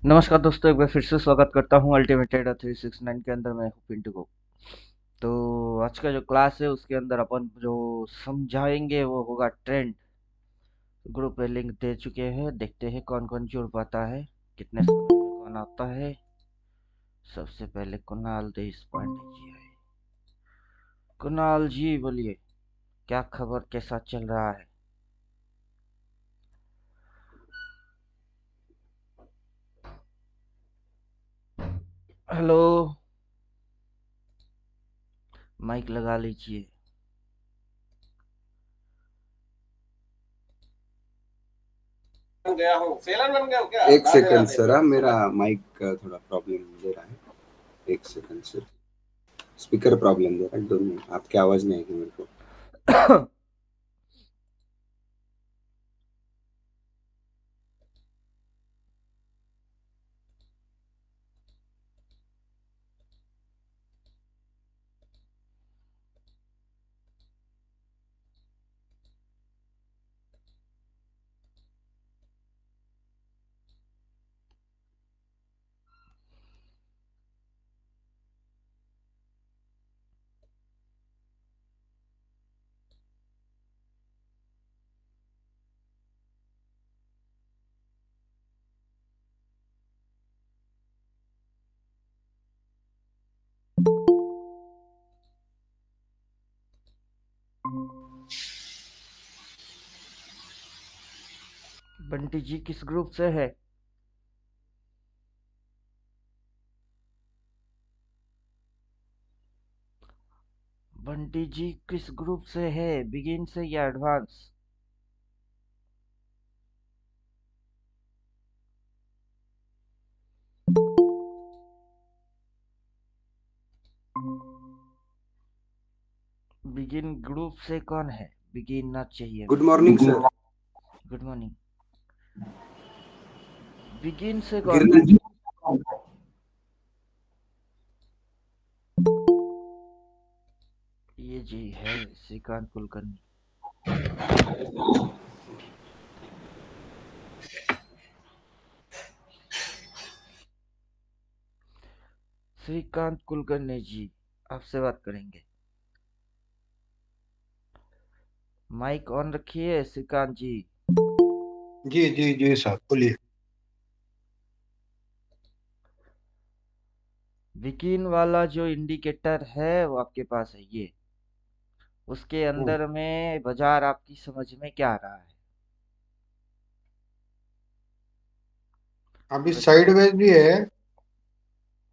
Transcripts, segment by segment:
नमस्कार दोस्तों, एक बार फिर से स्वागत करता हूँ अल्टीमेट ट्रेडर 369 के अंदर। मैं हूँ पिंटू को। तो आज का जो क्लास है उसके अंदर अपन जो समझाएंगे वो होगा ट्रेंड। ग्रुप पे लिंक दे चुके हैं, देखते हैं कौन कौन जुड़ पाता है, कितने समय में कौन आता है। सबसे पहले कुणाल देश पांडे जी आए। कुणाल जी बोलिए, क्या खबर, कैसा चल रहा है? हेलो, माइक लगा लीजिए। गया हूँ, सेलर बन गया हूँ क्या? एक सेकंड सर, मेरा माइक थोड़ा प्रॉब्लम दे रहा है। एक सेकंड सर, स्पीकर प्रॉब्लम दे रहा है। 2 मिनट, आपकी आवाज नहीं आएगी मेरे को। बंटी जी किस ग्रुप से है? बंटी जी किस ग्रुप से है, बिगिन से या एडवांस? बिगिन ग्रुप से कौन है? बिगिन ना चाहिए गुड मेरे मॉर्निंग को। सर। Good morning. बिगिन से कौन है? गिरधर जी। ये जी है श्रीकांत कुलकर्णी। श्रीकांत कुलकर्णी जी आपसे बात करेंगे। माइक ऑन रखिए श्रीकांत जी। जी जी जी साहब बोलिए। बिगिन वाला जो इंडिकेटर है वो आपके पास है, ये उसके हम्म, अंदर में बाजार आपकी समझ में क्या आ रहा है? अभी बज- साइडवेज भी है,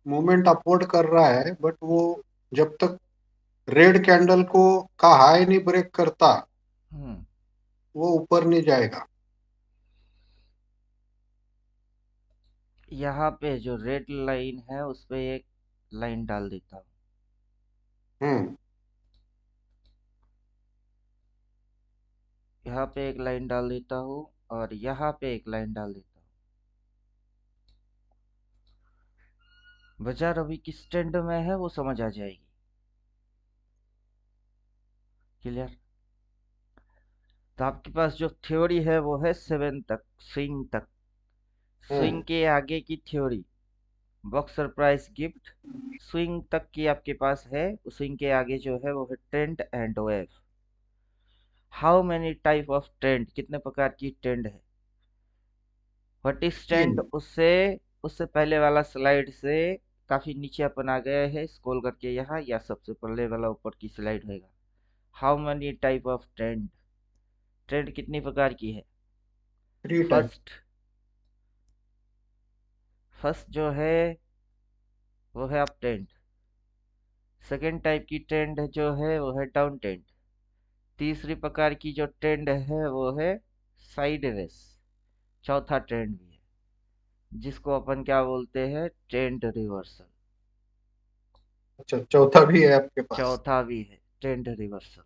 मूवमेंट अपवर्ड कर रहा है, बट वो जब तक रेड कैंडल को का हाई नहीं ब्रेक करता हम्म। वो ऊपर नहीं जाएगा। यहाँ पे जो रेड लाइन है उस पे एक लाइन डाल देता हूँ। हम्म यहाँ पे एक लाइन डाल देता हूँ और यहाँ पे एक लाइन डाल देता हूँ। बाजार अभी किस ट्रेंड में है वो समझ आ जाएगी। क्लियर? तो आपके पास जो थ्योरी है वो है 7 तक, स्विंग तक। स्विंग हम्म के आगे की theory, box surprise gift, swing तक की आपके पास है। स्विंग के आगे जो है वो है trend and wave. How many type of trend, कितने प्रकार की ट्रेंड है? What is trend, 3। उससे उससे पहले वाला स्लाइड से काफी नीचे अपन आ गए हैं स्क्रॉल करके यहाँ, या सबसे पहले वाला ऊपर की स्लाइड रहेगा। How many type of trend, trend कितनी प्रकार की है? 3 टाइप। फर्स्ट फर्स्ट जो है वो है अप ट्रेंड। सेकेंड टाइप की ट्रेंड जो है वो है डाउन ट्रेंड। तीसरी प्रकार की जो ट्रेंड है वो है साइडवेज। चौथा ट्रेंड भी है जिसको अपन क्या बोलते हैं, ट्रेंड रिवर्सल। अच्छा, चौथा भी है आपके पास? चौथा भी है ट्रेंड रिवर्सल।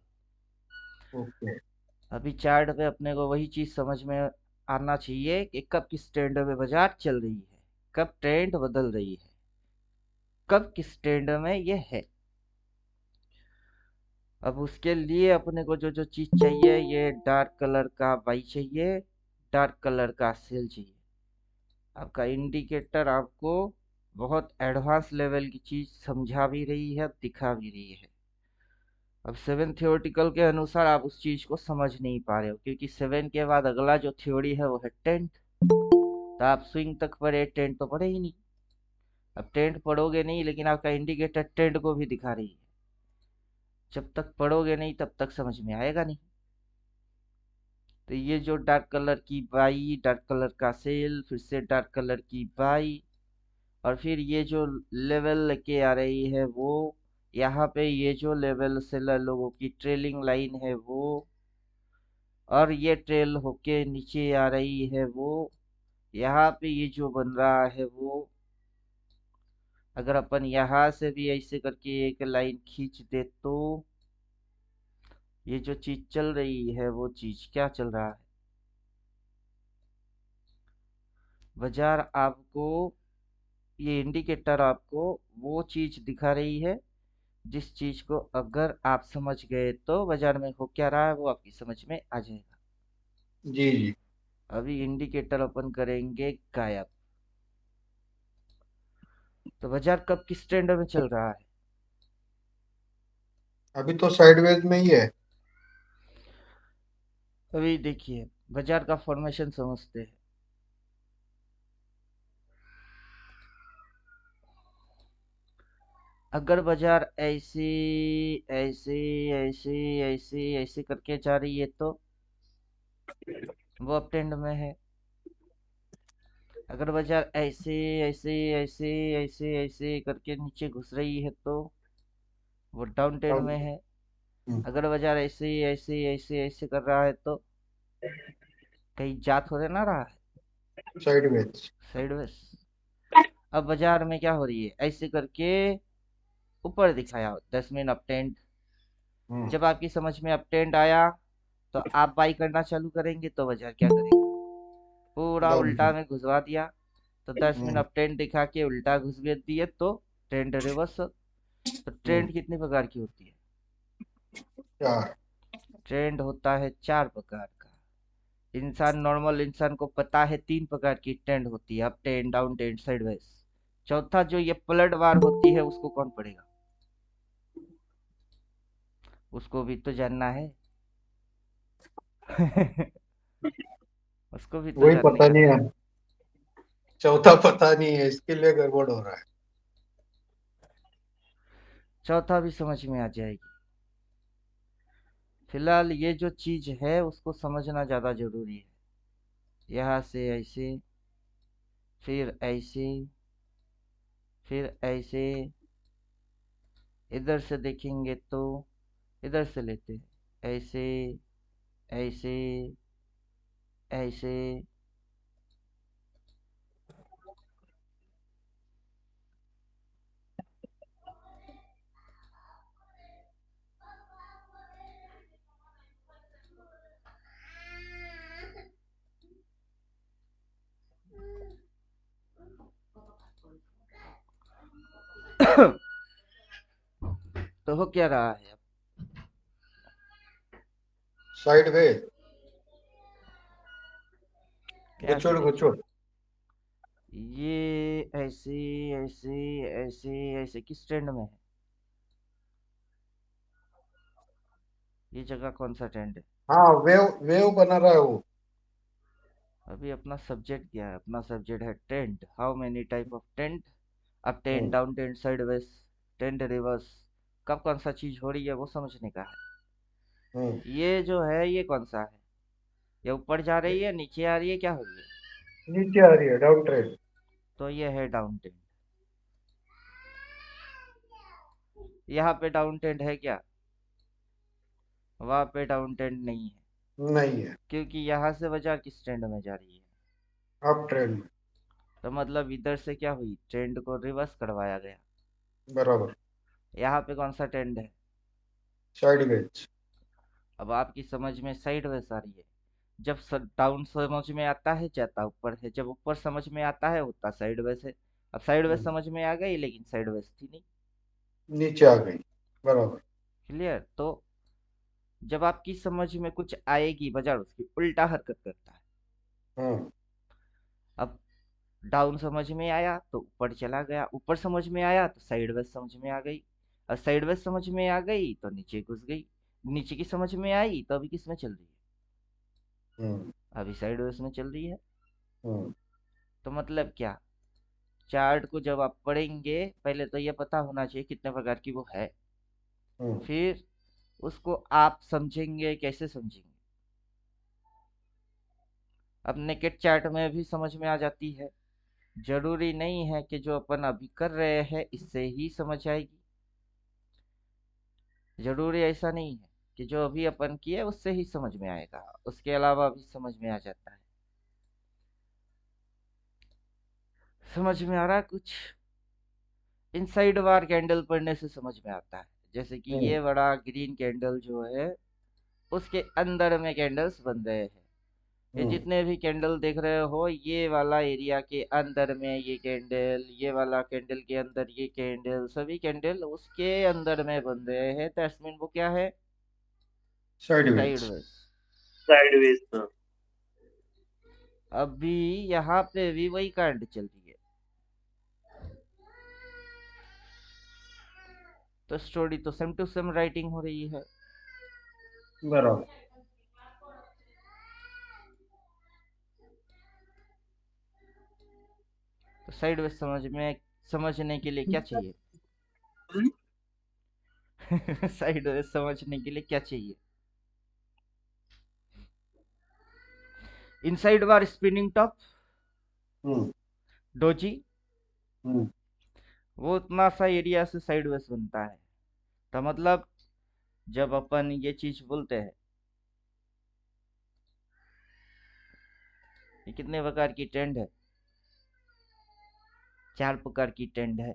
ओके। अभी चार्ट पे अपने को वही चीज समझ में आना चाहिए कि कब किस ट्रेंड में बाजार चल रही है, कब ट्रेंड बदल रही है, कब किस ट्रेंड में ये है। अब उसके लिए अपने को जो जो चीज चाहिए, ये डार्क कलर का बाई चाहिए, डार्क कलर का सेल चाहिए। आपका इंडिकेटर आपको बहुत एडवांस लेवल की चीज समझा भी रही है, दिखा भी रही है। अब 7 थियोरेटिकल के अनुसार आप उस चीज को समझ नहीं पा रहे हो, क्योंकि 7 के बाद अगला जो थ्योरी है वो है टेंथ। तो आप स्विंग तक पढ़े, टेंथ तो पढ़े ही नहीं। अब टेंथ पढ़ोगे नहीं, लेकिन आपका इंडिकेटर टेंथ को भी दिखा रही है। जब तक पढ़ोगे नहीं तब तक समझ में आएगा नहीं। तो ये जो डार्क कलर की बाई, डार्क कलर का सेल, फिर से डार्क कलर की बाई, और फिर ये जो लेवल लेके आ रही है वो, यहाँ पे ये जो लेवल सेलर लोगों की ट्रेलिंग लाइन है वो, और ये ट्रेल होके नीचे आ रही है वो, यहाँ पे ये जो बन रहा है वो, अगर अपन यहाँ से भी ऐसे करके एक लाइन खींच दे तो ये जो चीज चल रही है वो चीज क्या चल रहा है? बाजार आपको, ये इंडिकेटर आपको वो चीज दिखा रही है जिस चीज को अगर आप समझ गए तो बाजार में हो क्या रहा है वो आपकी समझ में आ जाएगा। जी जी। अभी इंडिकेटर अपन करेंगे गायब। तो बाजार कब किस ट्रेंड में चल रहा है? अभी तो साइडवेज में ही है। अभी देखिए, बाजार का फॉर्मेशन समझते हैं। अगर बाजार ऐसे ऐसे ऐसे ऐसे ऐसे करके जा रही है तो वो अप ट्रेंड में है। अगर बाजार ऐसे ऐसे ऐसे ऐसे ऐसे करके नीचे घुस रही है तो वो डाउन ट्रेंड में है। अगर बाजार ऐसे ऐसे ऐसे ऐसे कर रहा है तो कहीं जा थोड़े ना रहा है, साइडवेज। साइडवेज। अब बाजार में क्या हो रही है, ऐसे करके ऊपर दिखाया 10 मिनट अप ट्रेंड। जब आपकी समझ में अप ट्रेंड आया तो आप बाई करना चालू करेंगे तो बाजार क्या करेगा, पूरा उल्टा में घुसवा दिया। तो 10 मिनट अप ट्रेंड दिखा के उल्टा घुस दिए तो ट्रेंड रिवर्स। तो ट्रेंड कितने प्रकार की होती है? चार। ट्रेंड होता है 4 प्रकार का। इंसान, नॉर्मल इंसान को पता है 3 प्रकार की ट्रेंड होती है, up trend, down trend, sideways. चौथा जो ये पलट वार होती है उसको कौन पढ़ेगा? उसको भी तो जानना है। उसको भी तो वही जानने पता का नहीं है। है, चौथा पता नहीं है, इसके लिए गड़बड़ हो रहा है। चौथा भी समझ में आ जाएगी। फिलहाल ये जो चीज है उसको समझना ज्यादा जरूरी है। यहाँ से ऐसे, फिर ऐसे, फिर ऐसे, इधर से देखेंगे तो इधर से लेते हैं, ऐसे ऐसे ऐसे। तो हो क्या रहा है अब? साइडवेज। कैसे गुचुड़ देखिए, गुचुड़। ये ऐसे ऐसे ऐसे ऐसे किस ट्रेंड में है? ये जगह कौन सा ट्रेंड है? हाँ, वेव वेव बना रहा है वो। अभी अपना सब्जेक्ट क्या है? अपना सब्जेक्ट है trend. How many type of trend? Up trend, hmm, down trend, sideways, trend reverse. कब कौन सा चीज हो रही है वो समझने का है। हम्म। ये जो है ये कौन सा है? ये ऊपर जा रही है, नीचे आ रही है, क्या हो रही है? नीचे आ रही है, डाउन ट्रेंड। तो ये है डाउन ट्रेंड। यहाँ पे डाउन ट्रेंड है क्या? वहां पे डाउन ट्रेंड नहीं है, नहीं है। क्योंकि यहाँ से बाजार किस ट्रेंड में जा रही है? अप ट्रेंड में। तो मतलब इधर से क्या हुई, ट्रेंड को रिवर्स करवाया गया। बराबर। यहाँ पे कौन सा ट्रेंड है? साइडवेज। अब आपकी समझ में साइडवेज आ रही है। जब डाउन समझ में आता है जाता ऊपर है, जब ऊपर समझ में आता है होता साइडवेज है। अब साइडवेज हम्म, समझ में आ गई, लेकिन साइडवेज थी नहीं। नीचे आ गई। बराबर। क्लियर? तो जब आपकी समझ में कुछ आएगी बाजार उसकी उल्टा हरकत करता है। हम्म। अब डाउन समझ में आया तो ऊपर चला गया, ऊपर समझ में आया तो साइडवेज समझ में आ गई, और साइडवेज समझ में आ गई तो नीचे घुस गई, नीचे की समझ में आई तो अभी किस में चल रही है? अभी साइडवेज में चल रही है। तो मतलब क्या, चार्ट को जब आप पढ़ेंगे पहले तो ये पता होना चाहिए कितने प्रकार की वो है, फिर उसको आप समझेंगे, कैसे समझेंगे? अब नेकेड चार्ट में भी समझ में आ जाती है, जरूरी नहीं है कि जो अपन अभी कर रहे हैं इससे ही समझ आएगी, जरूरी ऐसा नहीं है कि जो अभी अपन किए उससे ही समझ में आएगा, उसके अलावा भी समझ में आ जाता है। समझ में आ रहा है कुछ? इनसाइड वार कैंडल पढ़ने से समझ में आता है, जैसे कि ये बड़ा ग्रीन कैंडल जो है उसके अंदर में कैंडल्स बन रहे हैं, ये जितने भी कैंडल देख रहे हो ये वाला एरिया के अंदर में ये कैंडल, ये वाला कैंडल के अंदर ये कैंडल, सभी कैंडल उसके अंदर में बन रहे हैं, दैट्स मीन वो क्या है? साइडवेज। साइडवेज। अभी यहाँ पे भी वही कांड चल रही है, तो स्टोरी तो सेम टू सेम राइटिंग हो रही है। बराबर। तो साइडवेज समझने के लिए क्या चाहिए? साइडवेज समझने के लिए क्या चाहिए? इनसाइड बार स्पिनिंग टॉप डोजी, वो उतना सा एरिया से साइडवेज बनता है। तो मतलब जब अपन ये चीज बोलते हैं, ये कितने प्रकार की ट्रेंड है? 4 प्रकार की ट्रेंड है।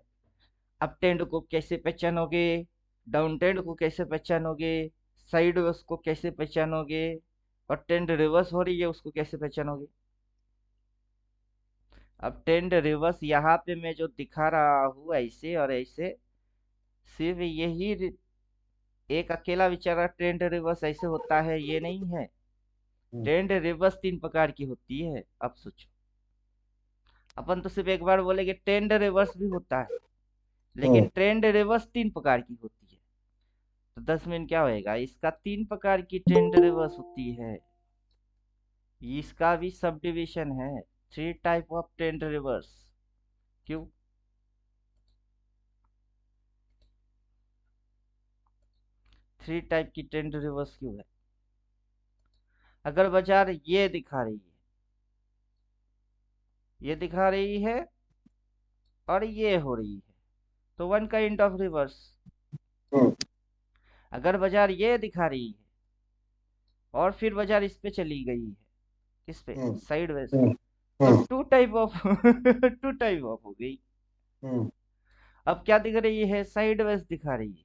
अप ट्रेंड को कैसे पहचानोगे, डाउन ट्रेंड को कैसे पहचानोगे, साइडवेज को कैसे पहचानोगे, और ट्रेंड रिवर्स हो रही है उसको कैसे पहचानोगे? अब ट्रेंड रिवर्स यहाँ पे मैं जो दिखा रहा हूँ ऐसे और ऐसे, सिर्फ यही एक अकेला विचारा ट्रेंड रिवर्स ऐसे होता है ये नहीं है, ट्रेंड रिवर्स 3 प्रकार की होती है। अब सोचो, अपन तो सिर्फ एक बार बोलेंगे ट्रेंड रिवर्स भी होता है, लेकिन ट्रेंड रिवर्स 3 प्रकार की होती है, तो 10 मिनट क्या होएगा? इसका 3 प्रकार की ट्रेंड रिवर्स होती है, इसका भी सब डिविजन है, 3 टाइप ऑफ ट्रेंड रिवर्स। क्यों? थ्री टाइप की ट्रेंड रिवर्स क्यों है? अगर बाजार ये दिखा रही है, ये दिखा रही है और ये हो रही है, तो वन काइंड ऑफ रिवर्स। अगर बाजार ये दिखा रही है और फिर बाजार इस पे चली गई है, किस पे? साइडवेज, तो two type of two type of हो गई। अब क्या दिख रही है? साइडवेज दिखा रही है,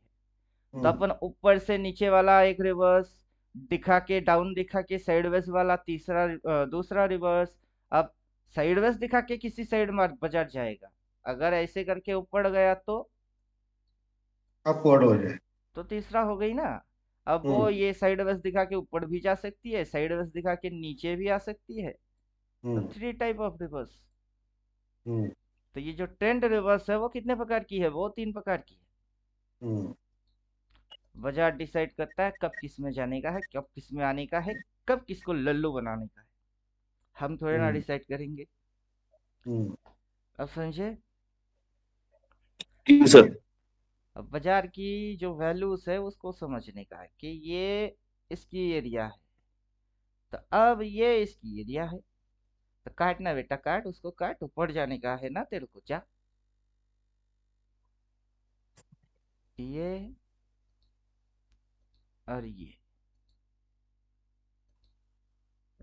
तो अपन ऊपर से नीचे वाला एक रिवर्स दिखा के, डाउन दिखा के साइडवेज वाला दूसरा रिवर्स, अब साइडवेज दिखा के किसी साइड में बाजार जाएगा, अगर ऐसे करके ऊपर गया तो अपवर्ड हो जाए, तो तीसरा हो गई ना। अब वो ये साइडवेज दिखा के ऊपर भी जा सकती है, साइडवेज दिखा के नीचे भी आ सकती है, तो 3 टाइप ऑफ रिवर्स। तो ये जो ट्रेंड रिवर्स है वो कितने प्रकार की है? वो 3 प्रकार की है। बाजार डिसाइड करता है कब किस में जाने का है, कब किस में आने का है, कब किसको लल्लू बनाने का है, हम थोड़े ना डिसाइड करेंगे। अब समझे? सर। अब बाजार की जो वैल्यूज है उसको समझने का है कि ये इसकी एरिया है, तो अब ये इसकी एरिया है, तो काटना बेटा काट, उसको काट, ऊपर जाने का है ना तेरे को, जा। ये और ये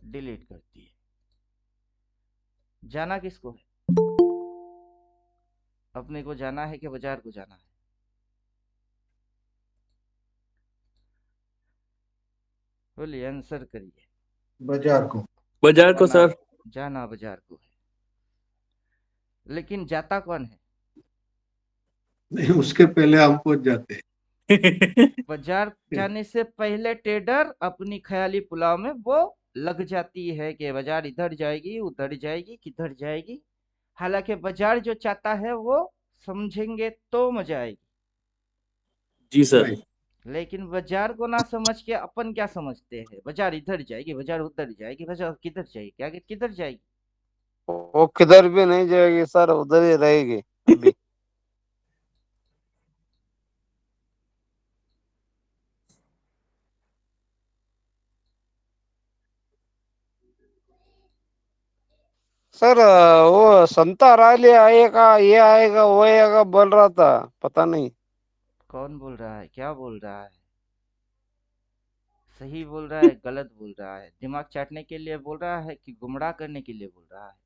डिलीट करती है। जाना किसको है? अपने को जाना है कि बाजार को जाना है? बोलिए, आंसर करिए। बाजार को। बाजार को सर। जाना बाजार को है, लेकिन जाता कौन है? नहीं, उसके पहले हम पहुंच जाते हैं। बाजार जाने से पहले ट्रेडर अपनी ख्याली पुलाव में वो लग जाती है कि बाजार इधर जाएगी, उधर जाएगी, किधर जाएगी, हालांकि बाजार जो चाहता है वो समझेंगे तो मजा आएगी, जी सर। लेकिन बाजार को ना समझ के अपन क्या समझते हैं, बाजार इधर जाएगी, बाजार उधर जाएगी, बाजार किधर जाएगी, आगे किधर जाएगी। वो किधर भी नहीं जाएगी सर, उधर ही रहेगी अभी। सर वो संता रैली आएगा, ये आएगा वो आएगा बोल रहा था, पता नहीं। कौन बोल रहा है, क्या बोल रहा है, सही बोल रहा है गलत बोल रहा है, दिमाग चाटने के लिए बोल रहा है कि गुमराह करने के लिए बोल रहा है।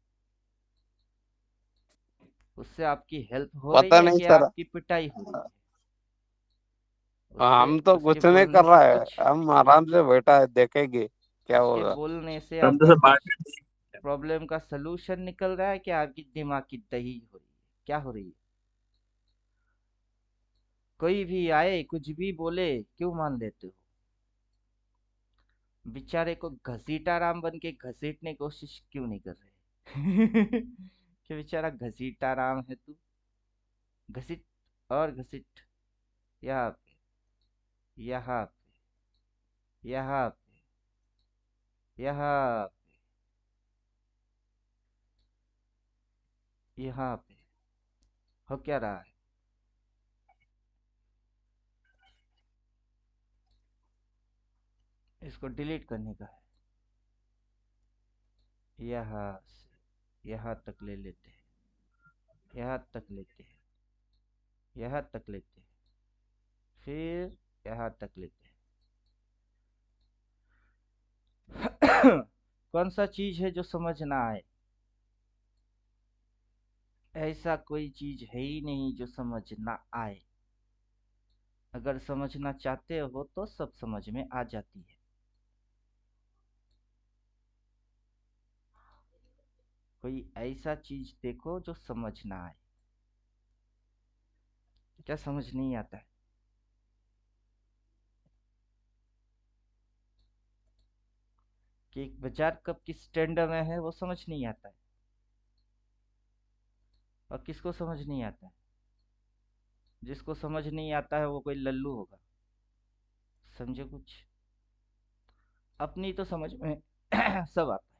उससे आपकी हेल्प हो रही पता है नहीं कि सर, आपकी पिटाई हो रही है। उससे हम तो उसके कुछ नहीं कर बोलने से रहा है, कुछ, हम आराम से बैठा है, देखेंगे क्या उसके होगा। बोलने से हम तो आपका सर कुछ बात प्रॉब्लम का सलूशन निकल रहा है कि आपकी दिमाग की दही हो रही है, क्या हो रही है। कोई भी आए कुछ भी बोले क्यों मान लेते हो, बेचारे को घसीटा राम बन के घसीटने की कोशिश क्यों नहीं कर रहे। कि बेचारा घसीटा राम है तू, घसीट और घसीट, यहाँ पे, यहाँ पे, यहाँ पे, यहाँ पे, यहाँ पे, हो क्या रहा है। इसको डिलीट करने का है, यहाँ से यहाँ तक ले लेते हैं, यहाँ तक लेते हैं, यहाँ तक लेते हैं, फिर यहाँ तक लेते हैं। कौन सा चीज है जो समझ ना आए, ऐसा कोई चीज है ही नहीं जो समझ ना आए। अगर समझना चाहते हो तो सब समझ में आ जाती है। कोई ऐसा चीज देखो जो समझ ना आए, क्या समझ नहीं आता है। कि एक बाजार कब किस स्टैंड में है वो समझ नहीं आता है, और किसको समझ नहीं आता है, जिसको समझ नहीं आता है वो कोई लल्लू होगा, समझे कुछ। अपनी तो समझ में सब आता है,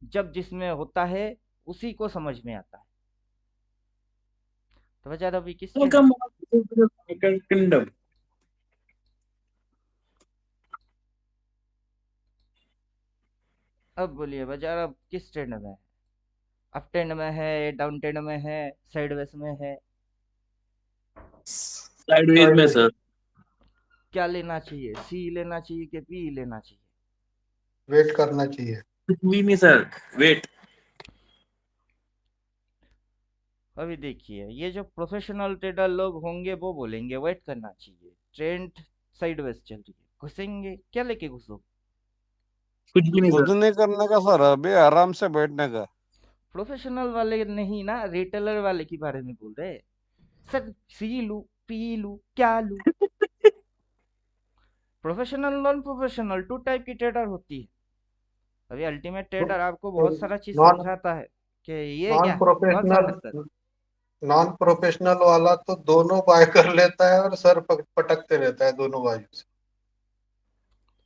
जब जिसमें होता है उसी को समझ में आता है। तो बाजार अभी किस स्टैंड में, किंगडम। अब बोलिए बाजार अब किस ट्रेंड में है, अप ट्रेंड में है, डाउन ट्रेंड में है, साइडवेज में है। साइडवेज में सर। क्या लेना चाहिए, सी लेना चाहिए कि बी लेना चाहिए। वेट करना चाहिए। कुछ भी नहीं सर, वेट। अभी देखिए ये जो प्रोफेशनल ट्रेडर लोग होंगे वो बोलेंगे वेट करना चाहिए, ट्रेंड साइडवेज चल रही है, घुसेंगे, क्या लेके घुसो। कुछ भी नहीं कुछ सर। नहीं करने का सर, अभी आराम से बैठने का। प्रोफेशनल वाले नहीं ना, रिटेलर वाले के बारे में बोल रहे हैं। सर सी लू, पी लू, क्या लू। Professional non professional two type की ट्रेडर होती है। अभी अल्टीमेट ट्रेडर आपको बहुत सारा चीज नॉन समझाता है कि ये नॉन क्या है, कौन सा प्रोफेशनल मेथड। नॉन प्रोफेशनल वाला तो दोनों बाय कर लेता है और सर पटकते रहता है दोनों बाजू से।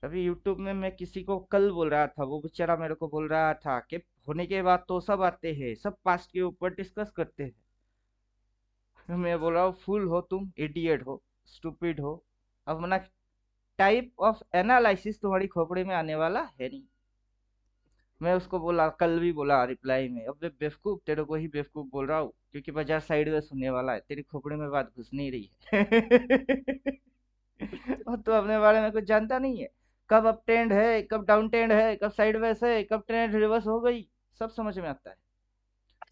अभी यूट्यूब में मैं किसी को कल बोल रहा था, वो बेचारा मेरे को बोल रहा था कि होने के बाद तो सब आते हैं, सब पास्ट के ऊपर डिस्कस करते हैं। मैं बोल रहा हूँ फूल हो तुम, इडियट हो, स्टूपिड हो। अब मना टाइप ऑफ एनालिसिस तुम्हारी खोपड़ी में आने वाला है नहीं। मैं उसको बोला, कल भी बोला रिप्लाई में, अब बेवकूफ, तेरे को ही बेवकूफ बोल रहा हूँ क्योंकि बाजार साइडवेज होने वाला है, तेरी खोपड़ी में बात घुस नहीं रही है। और तू अपने बारे में कुछ जानता नहीं है, कब अप ट्रेंड है, कब डाउन ट्रेंड है, कब साइडवेज है, कब ट्रेंड रिवर्स हो गई, सब समझ में आता है।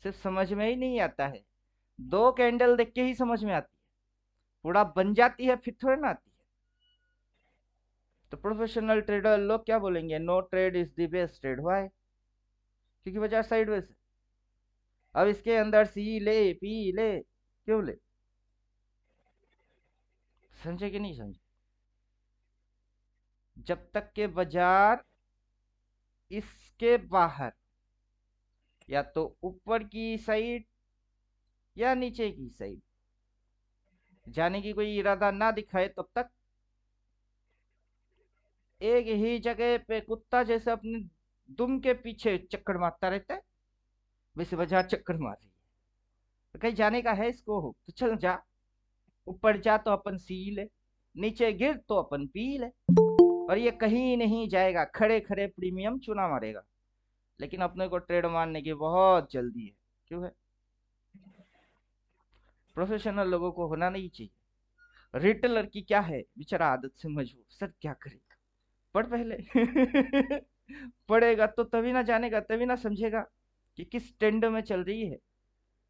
सिर्फ समझ में ही नहीं आता है, दो कैंडल देख के ही समझ में आती है, पूरा बन जाती है फिर थोड़ी ना आती है। तो प्रोफेशनल ट्रेडर लोग क्या बोलेंगे, no trade is the best trade, why, क्योंकि बाजार साइडवेज है। अब इसके अंदर सी ले, पी ले, क्यों ले, समझे कि नहीं समझे। जब तक के बाजार इसके बाहर या तो ऊपर की साइड या नीचे की साइड। जाने की कोई इरादा ना दिखाए तब तक एक ही जगह पे कुत्ता जैसे अपने दुम के पीछे चक्कर मारता रहता है, वैसे बाजार चक्कर मार रही है। तो कहीं जाने का है इसको, हो तो चल जा। ऊपर जा तो अपन सी ले, नीचे गिर तो अपन पी ले। और ये कहीं नहीं जाएगा, खड़े खड़े प्रीमियम चुना मारेगा। लेकिन अपने को ट्रेड मारने की बहुत जल्दी है। क्यों है? प्रोफेशनल लोगों को होना नहीं चाहिए। रिटेलर की क्या है, बेचारा आदत से मजबूर, सर क्या करेगा। पढ़ पहले। पढ़ेगा तो तभी ना जानेगा, तभी ना समझेगा कि किस ट्रेंड में चल रही है।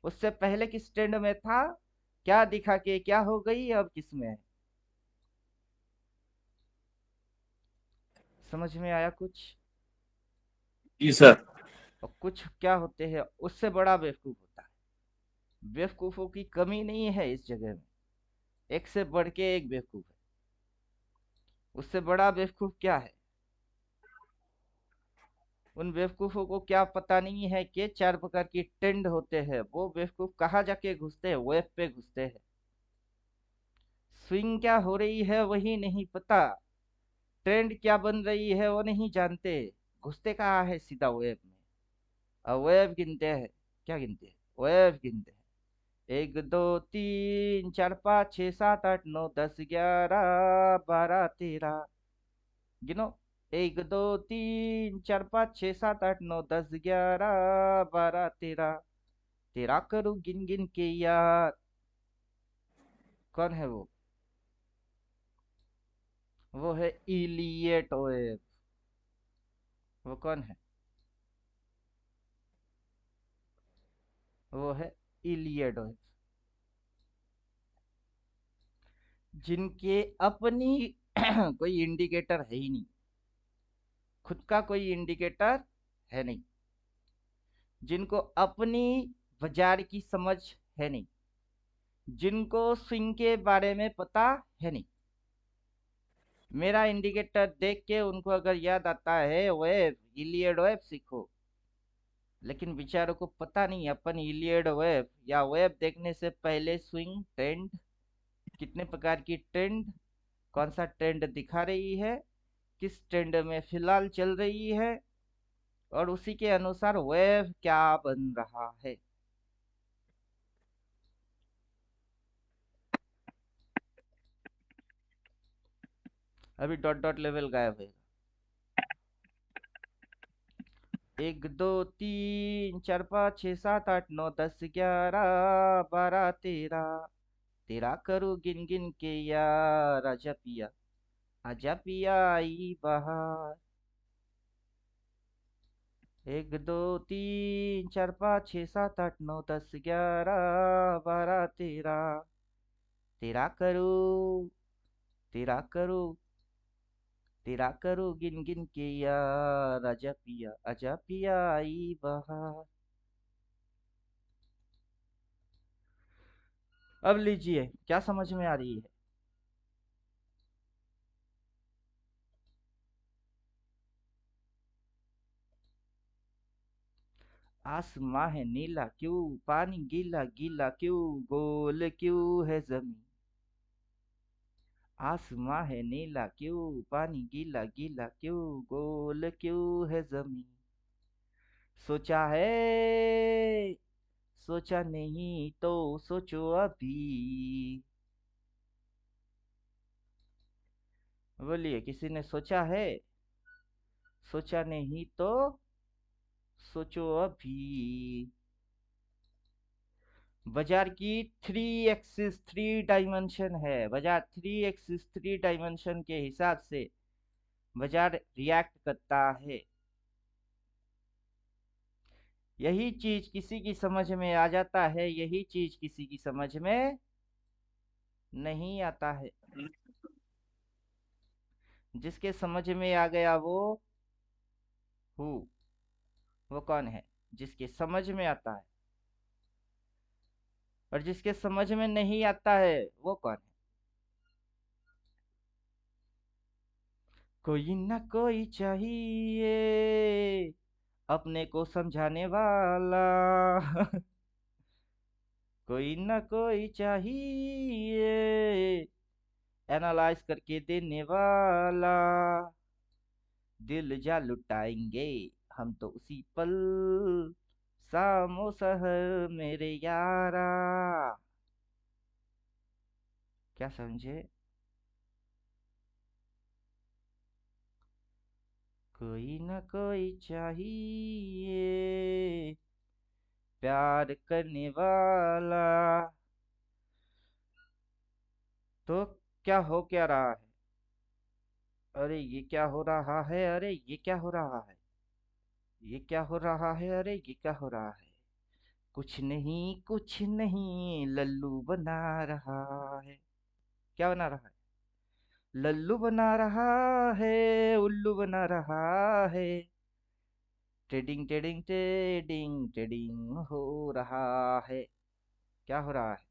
उससे पहले किस ट्रेंड में था, क्या दिखा के क्या हो गई, अब किस में है। समझ में आया कुछ? जी सर। और कुछ क्या होते हैं उससे बड़ा बेवकूफ होता है। बेवकूफों की कमी नहीं है इस जगह में, एक से बढ़ के एक बेवकूफ है। उससे बड़ा बेवकूफ क्या है? उन बेवकूफों को क्या पता नहीं है कि 4 प्रकार की ट्रेंड होते हैं। वो बेवकूफ कहाँ जाके घुसते हैं? वेब पे घुसते हैं। स्विंग क्या हो रही है वही नहीं पता, ट्रेंड क्या बन रही है वो नहीं जानते। घुसते कहाँ है? सीधा वेब में। और वेब गिनते हैं। क्या गिनते हैं? वेब गिनते हैं। 1 2 3 4 5 6 7 8 9 10 11 12 13। गिनो। 1 2 3 4 5 6 7 8 9 10 11 12 13। तेरा करूँ गिन गिन के यार। कौन है वो? वो है इलियट वेब। वो कौन है? वो है इलियट वेब। जिनके अपनी कोई इंडिकेटर है ही नहीं, खुद का कोई इंडिकेटर है नहीं। जिनको अपनी बाजार की समझ है नहीं, जिनको स्विंग के बारे में पता है नहीं। मेरा इंडिकेटर देख के उनको अगर याद आता है वेब, इलियड वेब सीखो। लेकिन बेचारों को पता नहीं अपन इलियड वेब या वेब देखने से पहले स्विंग ट्रेंड, कितने प्रकार की ट्रेंड, कौन सा ट्रेंड दिखा रही है, किस ट्रेंड में फिलहाल चल रही है, और उसी के अनुसार वेव क्या बन रहा है। अभी डॉट डॉट लेवल गायब है। 1 2 3 4 5 6 7 8 9 10 11 12 13। तेरा करूँ गिन गिन के यार, आजा पिया आई बहार। 1 2 3 4 5 6 7 8 9 10 11 12 13। तेरा करूँ, तेरा करूँ, तेरा करूँ गिन गिन के यार, आजा पिया आई बहार। अब लीजिए, क्या समझ में आ रही है? आसमां है नीला क्यों, पानी गीला गीला क्यों, गोल क्यों है जमीन। आसमां है नीला क्यों, पानी गीला गीला क्यों, गोल क्यों है जमीन। सोचा है, सोचा नहीं तो सोचो अभी। बोलिए, किसी ने सोचा है? सोचा नहीं तो सोचो अभी। बाजार की 3 एक्सिस 3 डायमेंशन है। बाजार 3 एक्सिस 3 डायमेंशन के हिसाब से बाजार रिएक्ट करता है। यही चीज किसी की समझ में आ जाता है, यही चीज किसी की समझ में नहीं आता है। जिसके समझ में आ गया वो हु, वो कौन है? जिसके समझ में आता है। और जिसके समझ में नहीं आता है वो कौन है? कोई ना कोई चाहिए अपने को समझाने वाला कोई ना कोई चाहिए, एनालाइज करके देने वाला। दिल जा लुटाएंगे हम तो उसी पल, शामो सहर मेरे यारा। क्या समझे? कोई ना कोई चाहिए, प्यार करने वाला। तो क्या हो क्या रहा है? अरे ये क्या हो रहा है? अरे ये क्या हो रहा है? ये क्या हो रहा है? अरे ये क्या हो रहा है? कुछ नहीं लल्लू बना रहा है। क्या बना रहा है? लल्लू बना रहा है, उल्लू बना रहा है। ट्रेडिंग ट्रेडिंग ट्रेडिंग ट्रेडिंग हो रहा है। क्या हो रहा है?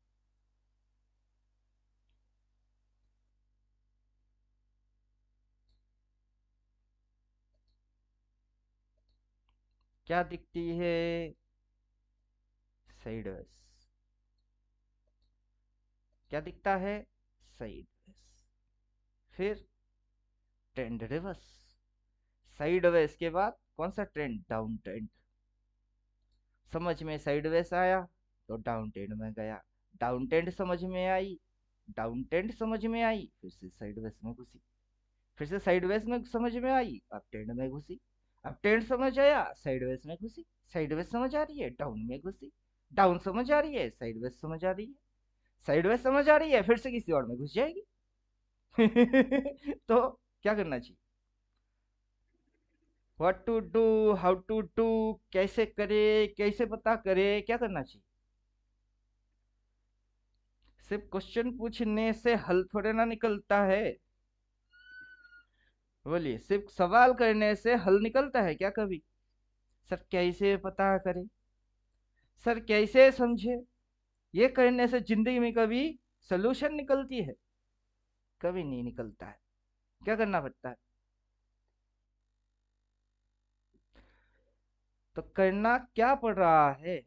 क्या दिखती है? साइडवेज। क्या दिखता है? साइडवेज। फिर ट्रेंड रिवर्स। साइडवेज के बाद कौन सा ट्रेंड? Down trend. समझ में साइडवेज आया तो डाउन ट्रेंड में गया। डाउन ट्रेंड समझ में आई, डाउन ट्रेंड समझ में आई, फिर से साइडवेज में घुसी। फिर से साइडवेज में समझ में आई, अब ट्रेंड में घुसी। अब ट्रेंड समझ आया, साइडवेज में घुसी। साइडवेज समझ आ रही है, डाउन में घुसी। डाउन समझ आ रही है, साइडवेज समझ आ रही है। साइडवेज समझ आ रही है, फिर से किसी और में घुस जाएगी। तो क्या करना चाहिए? What to do, how to do, कैसे करे, कैसे पता करे, क्या करना चाहिए? सिर्फ क्वेश्चन पूछने से हल थोड़े ना निकलता है। बोलिए, सिर्फ सवाल करने से हल निकलता है क्या कभी? सर कैसे पता करे, सर कैसे समझे, ये करने से जिंदगी में कभी सोल्यूशन निकलती है? कभी नहीं निकलता है। क्या करना पड़ता है? तो करना क्या पड़ रहा है?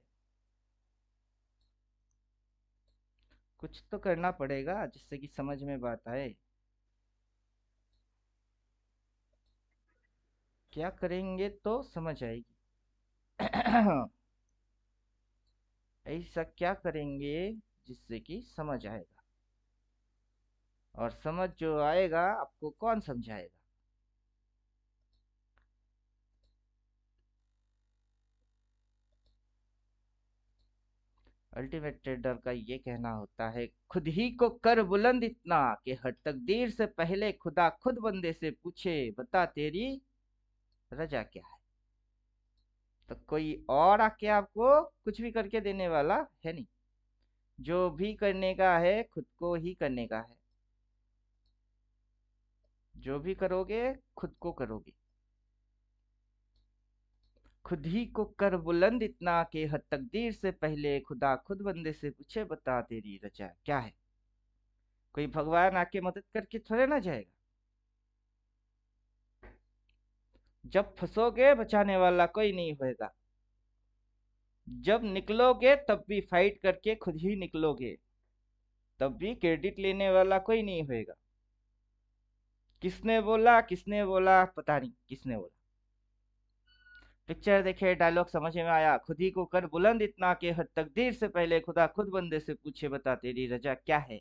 कुछ तो करना पड़ेगा जिससे कि समझ में बात आए। क्या करेंगे तो समझ आएगी? ऐसा क्या करेंगे जिससे कि समझ आएगा? और समझ जो आएगा आपको कौन समझाएगा? अल्टीमेट ट्रेडर का ये कहना होता है, खुद ही को कर बुलंद इतना कि हर तकदीर से पहले खुदा खुद बंदे से पूछे, बता तेरी रजा क्या है। तो कोई और आके आपको कुछ भी करके देने वाला है नहीं। जो भी करने का है खुद को ही करने का है। जो भी करोगे खुद को करोगे। खुद ही को कर बुलंद इतना कि हर तकदीर से पहले खुदा खुद बंदे से पूछे, बता तेरी रजा क्या है। कोई भगवान आके मदद करके थोड़े ना जाएगा। जब फंसोगे बचाने वाला कोई नहीं होएगा। जब निकलोगे तब भी फाइट करके खुद ही निकलोगे, तब भी क्रेडिट लेने वाला कोई नहीं होएगा। किसने बोला पता नहीं किसने बोला। पिक्चर देखे, डायलॉग समझ में आया, खुद ही को कर बुलंद इतना कि हर तकदीर से पहले खुदा खुद बंदे से पूछे, बता तेरी रजा क्या है।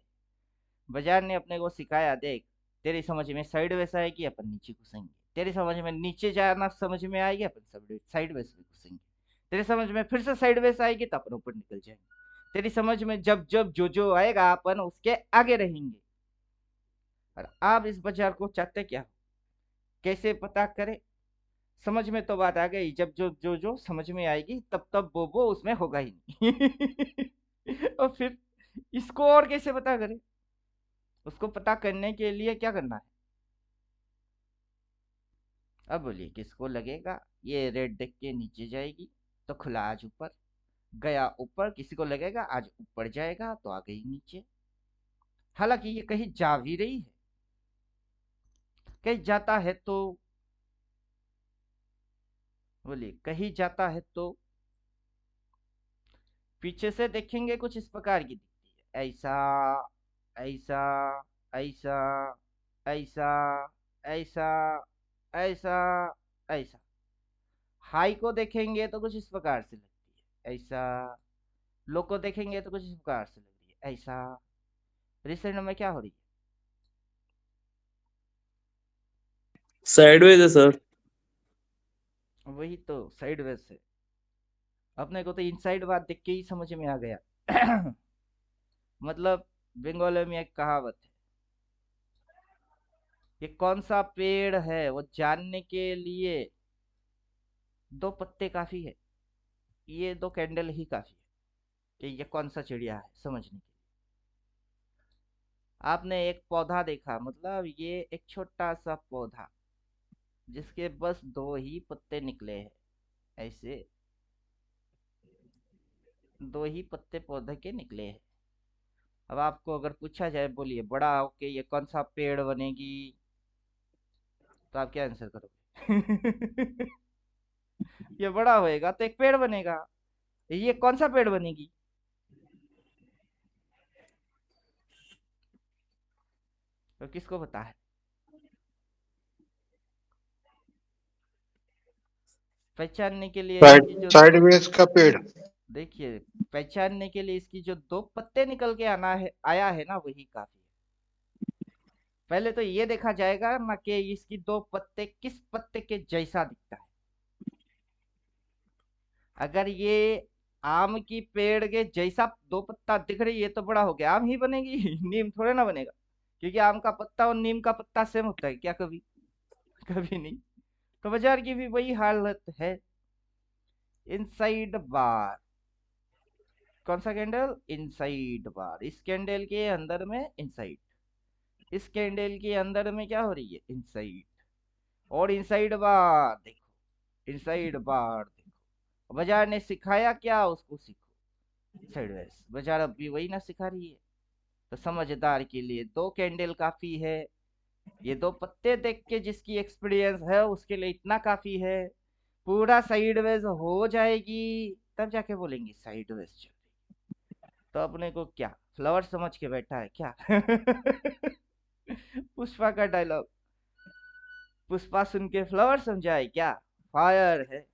बाजार ने अपने को सिखाया, देख तेरी समझ में साइड वेस आएगी अपन नीचे घुसेंगे, तेरी समझ में नीचे जाना समझ में आएगी अपन साइड वेस में घुसेंगे, तेरी समझ में फिर से साइड वेस आएगी तो अपन ऊपर निकल जाएंगे, तेरी समझ में जब जब जो आएगा अपन उसके आगे रहेंगे। और आप इस बाजार को चाहते क्या हो? कैसे पता करें? समझ में तो बात आ गई, जब जो समझ में आएगी तब तब वो उसमें होगा ही नहीं। और फिर इसको और कैसे पता करें? उसको पता करने के लिए क्या करना है? अब बोलिए, किसको लगेगा ये रेड देख के नीचे जाएगी तो खुला आज ऊपर गया, ऊपर किसी को लगेगा आज ऊपर जाएगा तो आ गई नीचे। हालांकि ये कहीं जा भी रही है, कहीं जाता है तो बोलिए, कहीं जाता है तो पीछे से देखेंगे कुछ इस प्रकार की दिखती है, ऐसा ऐसा ऐसा ऐसा ऐसा ऐसा ऐसा। हाई को देखेंगे तो कुछ इस प्रकार से लगती है, ऐसा। लो को देखेंगे तो कुछ इस प्रकार से लग रही है, ऐसा। रिसेंट में क्या हो रही साइडवेज है सर। है? वही तो साइडवेज है। अपने को तो इनसाइड बात देख के ही समझ में आ गया। मतलब बंगाली में एक कहावत है, ये कौन सा पेड़ है वो जानने के लिए दो पत्ते काफी है, ये दो कैंडल ही काफी है कि ये कौन सा चिड़िया है समझने के लिए। आपने एक पौधा देखा, मतलब ये एक छोटा सा पौधा जिसके बस दो ही पत्ते निकले हैं, ऐसे दो ही पत्ते पौधे के निकले हैं। अब आपको अगर पूछा जाए, बोलिए बड़ा होके ये कौन सा पेड़ बनेगी, तो आप क्या आंसर करोगे? ये बड़ा होएगा तो एक पेड़ बनेगा, ये कौन सा पेड़ बनेगी? तो किसको पता है? पहचानने के लिए इसकी जो साइडवेज का पेड़। देखिए, पहचानने के लिए इसकी जो दो पत्ते निकल के आना है, आया है ना, वही काफी है। पहले तो ये देखा जाएगा ना कि इसकी दो पत्ते किस पत्ते के जैसा दिखता है। अगर ये आम की पेड़ के जैसा दो पत्ता दिख रही है तो बड़ा हो गया, आम ही बनेगी। नीम थोड़े ना बनेगा, क्योंकि आम का पत्ता और नीम का पत्ता सेम होता है क्या कभी? कभी नहीं। तो बाजार की भी वही हालत है। इनसाइड बार, कौन सा कैंडल? इनसाइड बार। इस कैंडल के अंदर में इनसाइड, इस कैंडल के अंदर में क्या हो रही है? इनसाइड। और इनसाइड बार देखो, इनसाइड बार देखो। बाजार ने सिखाया क्या? उसको सीखो साइडवेज। बाजार अब भी वही ना सिखा रही है। तो समझदार के लिए दो कैंडल काफी है, ये दो पत्ते देख के जिसकी एक्सपीरियंस है उसके लिए इतना काफी है। पूरा साइडवेज हो जाएगी तब जाके बोलेंगे साइडवेज चल रही। तो अपने को क्या फ्लावर समझ के बैठा है क्या? पुष्पा का डायलॉग, पुष्पा सुन के फ्लावर समझाए क्या? फायर है।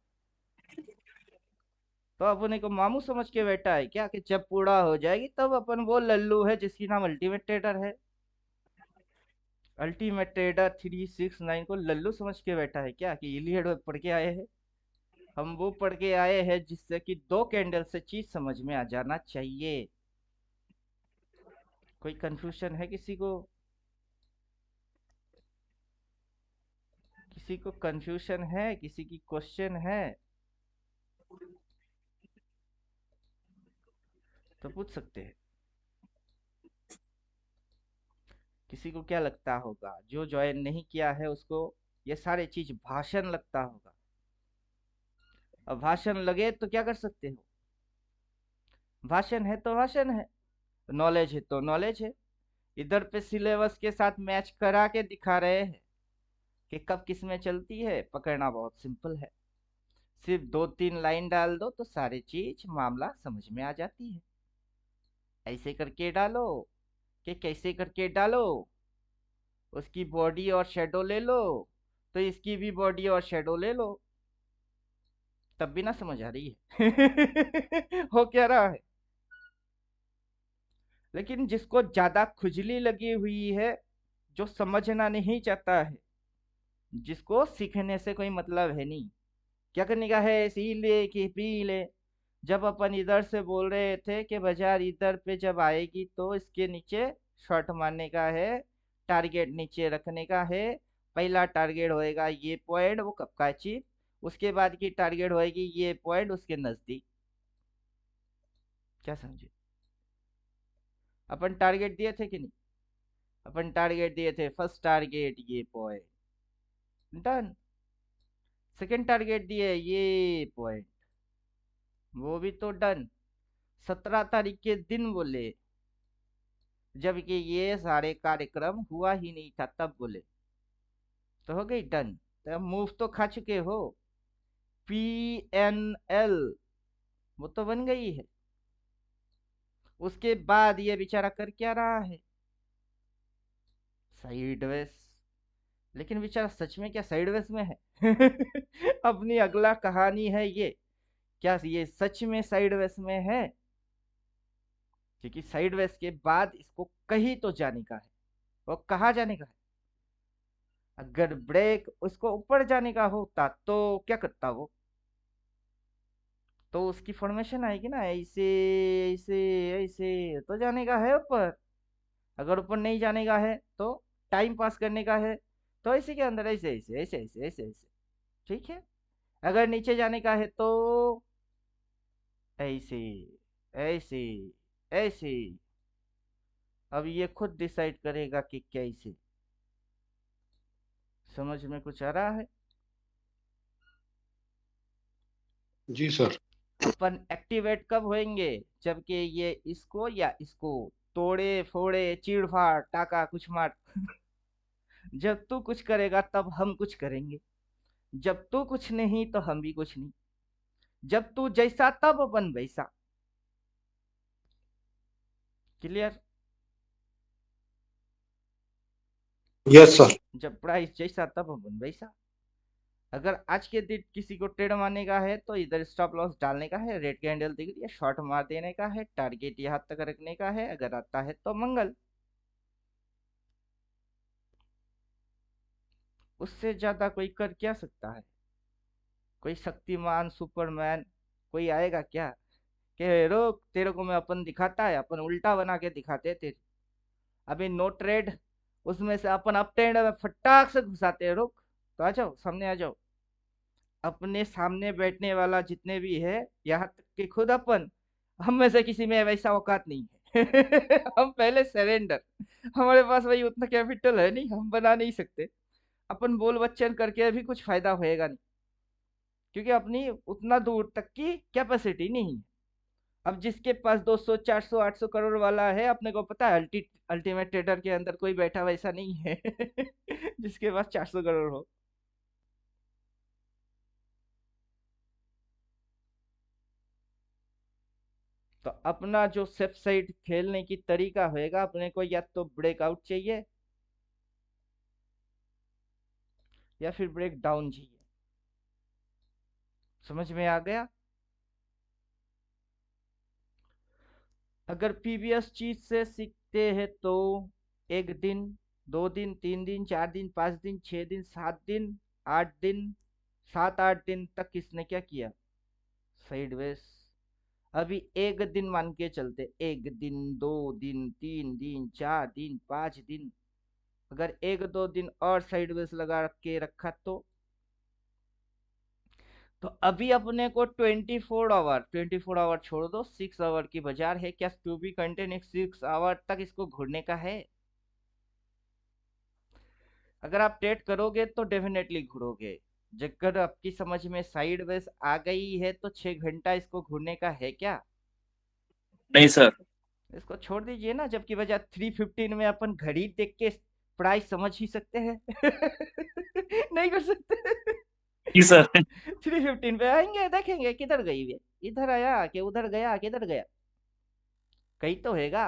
तो अपने को मामू समझ के बैठा है क्या कि जब पूरा हो जाएगी तब अपन वो लल्लू है जिसकी नाम अल्टीमेट ट्रेडर है? अल्टीमेट ट्रेडर 369 को लल्लू समझ के बैठा है क्या कि इलियड में पढ़ के आए हैं? हम वो पढ़ के आए हैं जिससे कि दो कैंडल से चीज समझ में आ जाना चाहिए। कोई कंफ्यूजन है किसी को? किसी को कंफ्यूजन है? किसी की क्वेश्चन है तो पूछ सकते हैं। किसी को क्या लगता होगा, जो ज्वाइन नहीं किया है उसको ये सारे चीज भाषण लगता होगा? अब भाषण लगे तो क्या कर सकते हो? भाषण है तो भाषण है, नॉलेज है तो नॉलेज है। इधर पे सिलेबस के साथ मैच करा के दिखा रहे हैं कि कब किस में चलती है। पकड़ना बहुत सिंपल है, सिर्फ दो तीन लाइन डाल दो तो सारी चीज मामला समझ में आ जाती है। ऐसे करके डालो कि कैसे करके डालो, उसकी बॉडी और शेडो ले लो तो इसकी भी बॉडी और शेडो ले लो, तब भी ना समझ आ रही है। हो क्या रहा है? लेकिन जिसको ज्यादा खुजली लगी हुई है, जो समझना नहीं चाहता है, जिसको सीखने से कोई मतलब है नहीं, क्या करने का है? सी ले कि पी ले। जब अपन इधर से बोल रहे थे कि बाजार इधर पे जब आएगी तो इसके नीचे शॉट मारने का है, टारगेट नीचे रखने का है। पहला टारगेट होएगा ये पॉइंट, वो कब का चीज। उसके बाद की टारगेट होएगी ये पॉइंट उसके नजदीक। क्या समझे? अपन टारगेट दिए थे कि नहीं? अपन टारगेट दिए थे, फर्स्ट टारगेट ये पॉइंट, डन। सेकंड टारगेट दिए ये पॉइंट, वो भी तो डन। 17 तारीख के दिन बोले, जबकि ये सारे कार्यक्रम हुआ ही नहीं था तब बोले, तो हो गई डन। तो मूव तो खा चुके हो। PNL वो तो बन गई है। उसके बाद ये बेचारा कर क्या रहा है, साइडवेज। लेकिन बेचारा सच में क्या साइडवेज में है? अपनी अगला कहानी है ये, क्या ये सच में साइडवेज में है? क्योंकि साइडवेज के बाद इसको कहीं तो जाने का है। वो कहाँ जाने का है? अगर ब्रेक उसको ऊपर जाने का होता तो क्या करता वो? तो उसकी फॉर्मेशन आएगी ना, ऐसे ऐसे ऐसे तो जाने का है ऊपर। अगर ऊपर नहीं जाने का है तो टाइम पास करने का है, तो इसी के अंदर ऐसे ऐसे ऐसे ऐसे ऐसे ऐसे, ठीक है। अगर नीचे जाने का है तो ऐसे ऐसे ऐसे। अब ये खुद डिसाइड करेगा कि कैसे। समझ में कुछ आ रहा है? जी सर। अपन एक्टिवेट कब होंगे? जबकि ये इसको या इसको तोड़े फोड़े चीड़ फाड़ टाका कुछ मार। जब तू कुछ करेगा तब हम कुछ करेंगे, जब तू कुछ नहीं तो हम भी कुछ नहीं, जब तू जैसा तब अपन वैसा। क्लियर? Yes sir. जब प्राइस जैसा तब अपन वैसा। अगर आज के दिन किसी को ट्रेड मारने का है तो इधर स्टॉप लॉस डालने का है, रेड कैंडल दिख रही है, शॉर्ट मार देने का है, टारगेट यहाँ तक रखने का है, अगर आता है तो मंगल। उससे ज्यादा कोई कर क्या सकता है? कोई शक्तिमान सुपरमैन कोई आएगा क्या कि रोक तेरे को मैं अपन दिखाता है? अपन उल्टा बना के दिखाते तेरे। अभी नो ट्रेड, उसमें से अपन अप ट्रेंड में फटाक से घुसाते हैं। रोक, तो आ जाओ सामने आ जाओ। अपने सामने बैठने वाला जितने भी है, यहाँ तक कि खुद अपन, हम में से किसी में वैसा औकात नहीं है। हम पहले सरेंडर। हमारे पास वही उतना कैपिटल है नहीं, हम बना नहीं सकते। अपन बोल बच्चन करके भी कुछ फायदा होएगा नहीं, क्योंकि अपनी उतना दूर तक की कैपेसिटी नहीं है। अब जिसके पास 200 400 800 करोड़ वाला है, अपने को पता है अल्टीमेट ट्रेडर के अंदर कोई बैठा वैसा नहीं है जिसके पास 400 करोड़ हो। तो अपना जो सेफ साइड खेलने की तरीका होएगा, अपने को या तो ब्रेकआउट चाहिए या फिर ब्रेक डाउन चाहिए। समझ में आ गया? अगर पीवीएस चीज से सीखते हैं तो एक दिन, 2 दिन, 3 दिन, 4 दिन, 5 दिन, 6 दिन, 7 दिन, 8 दिन, 7 8 दिन तक किसने क्या किया? साइडवेज। अभी एक दिन मान के चलते, 1 दिन, 2 दिन, 3 दिन, 4 दिन, 5 दिन। अगर 1 2 दिन और साइडवेज लगा के रखा तो अभी अपने को 24 आवर छोड़ दो, 6 आवर की बाजार है क्या? टू बी कंटिन्यू 6 आवर तक इसको घूरने का है। अगर आप ट्रेड करोगे तो डेफिनेटली घूरोगे। अगर आपकी समझ में साइडवेज आ गई है तो 6 घंटा इसको घूरने का है क्या? नहीं सर। इसको छोड़ दीजिए ना, जबकि वजह 315 में अपन घड़ी देख के प्राइस समझ ही सकते हैं। नहीं कर सकते? जी सर। 315 पे आएंगे, देखेंगे किधर गई वे, इधर आया कि उधर गया, किधर गया, कहीं तो हैगा।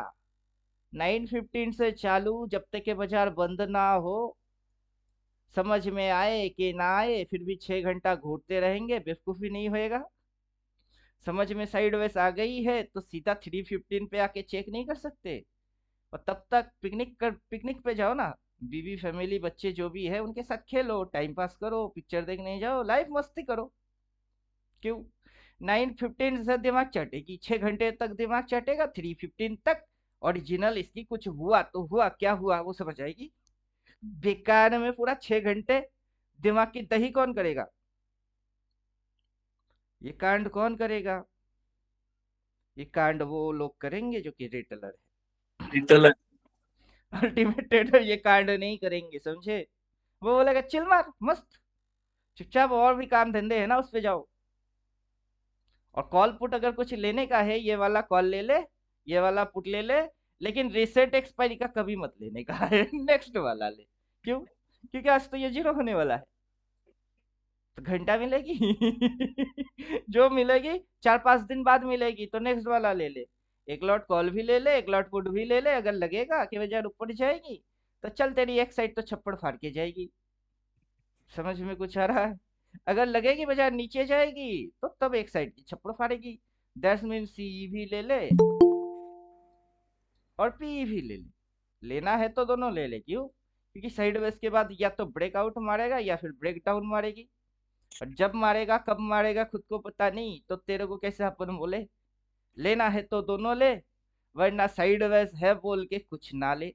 915 से चालू, जब तक के बाजार बंद ना हो, समझ में आए कि ना आए, फिर भी 6 घंटा घूरते रहेंगे, बेवकूफी नहीं होएगा। समझ में साइडवेज आ गई है तो सीधा 315 पे आके चेक नहीं कर सकते? और तब तक पिकनिक पे जाओ ना, बीवी फैमिली बच्चे जो भी है उनके साथ खेलो, टाइम पास करो, पिक्चर देखने जाओ, लाइफ मस्ती करो। क्यों? 915 से दिमाग चटेगी, 6 घंटे तक दिमाग चटेगा, 315 तक ओरिजिनल इसकी कुछ हुआ तो हुआ, क्या हुआ वो समझ आएगी। बेकार में पूरा 6 घंटे दिमाग की दही कौन करेगा? ये कांड कौन करेगा? ये कांड वो लोग करेंगे जो कि रिटेलर है। रिटेलर। अल्टीमेट ट्रेडर ये कांड नहीं करेंगे, समझे? वो बोलेगा चिल मार मस्त, चुपचाप और भी काम धंधे है ना उस पे जाओ। और कॉल पुट अगर कुछ लेने का है, ये वाला कॉल ले ले, ये वाला पुट ले ले, लेकिन रीसेट एक्सपायरी का कभी मत लेने का है। नेक्स्ट वाला ले। क्यों? क्योंकि आज तो ये जीरो होने वाला है। तो घंटा मिलेगी। जो मिलेगी 4-5 दिन बाद मिलेगी तो नेक्स्ट वाला ले ले। एक लॉट कॉल भी ले ले, एक लॉट पुट भी ले ले। अगर लगेगा कि बाजार ऊपर जाएगी तो चल, तेरी एक साइड तो छप्पड़ फाड़ के जाएगी। समझ में कुछ आ रहा है? अगर लगेगी बाजार नीचे जाएगी तो तब एक साइड की छप्पड़ फाड़ेगी। दैट्स मीन सी भी ले ले और पी भी ले ले। लेना है तो दोनों ले ले। क्यों? क्योंकि साइड वेज के बाद या तो ब्रेकआउट मारेगा या फिर ब्रेक डाउन मारेगी। और जब मारेगा कब मारेगा खुद को पता नहीं, तो तेरे को कैसे अपन बोले? लेना है तो दोनों ले, वरना साइड वेज है बोल के कुछ ना ले।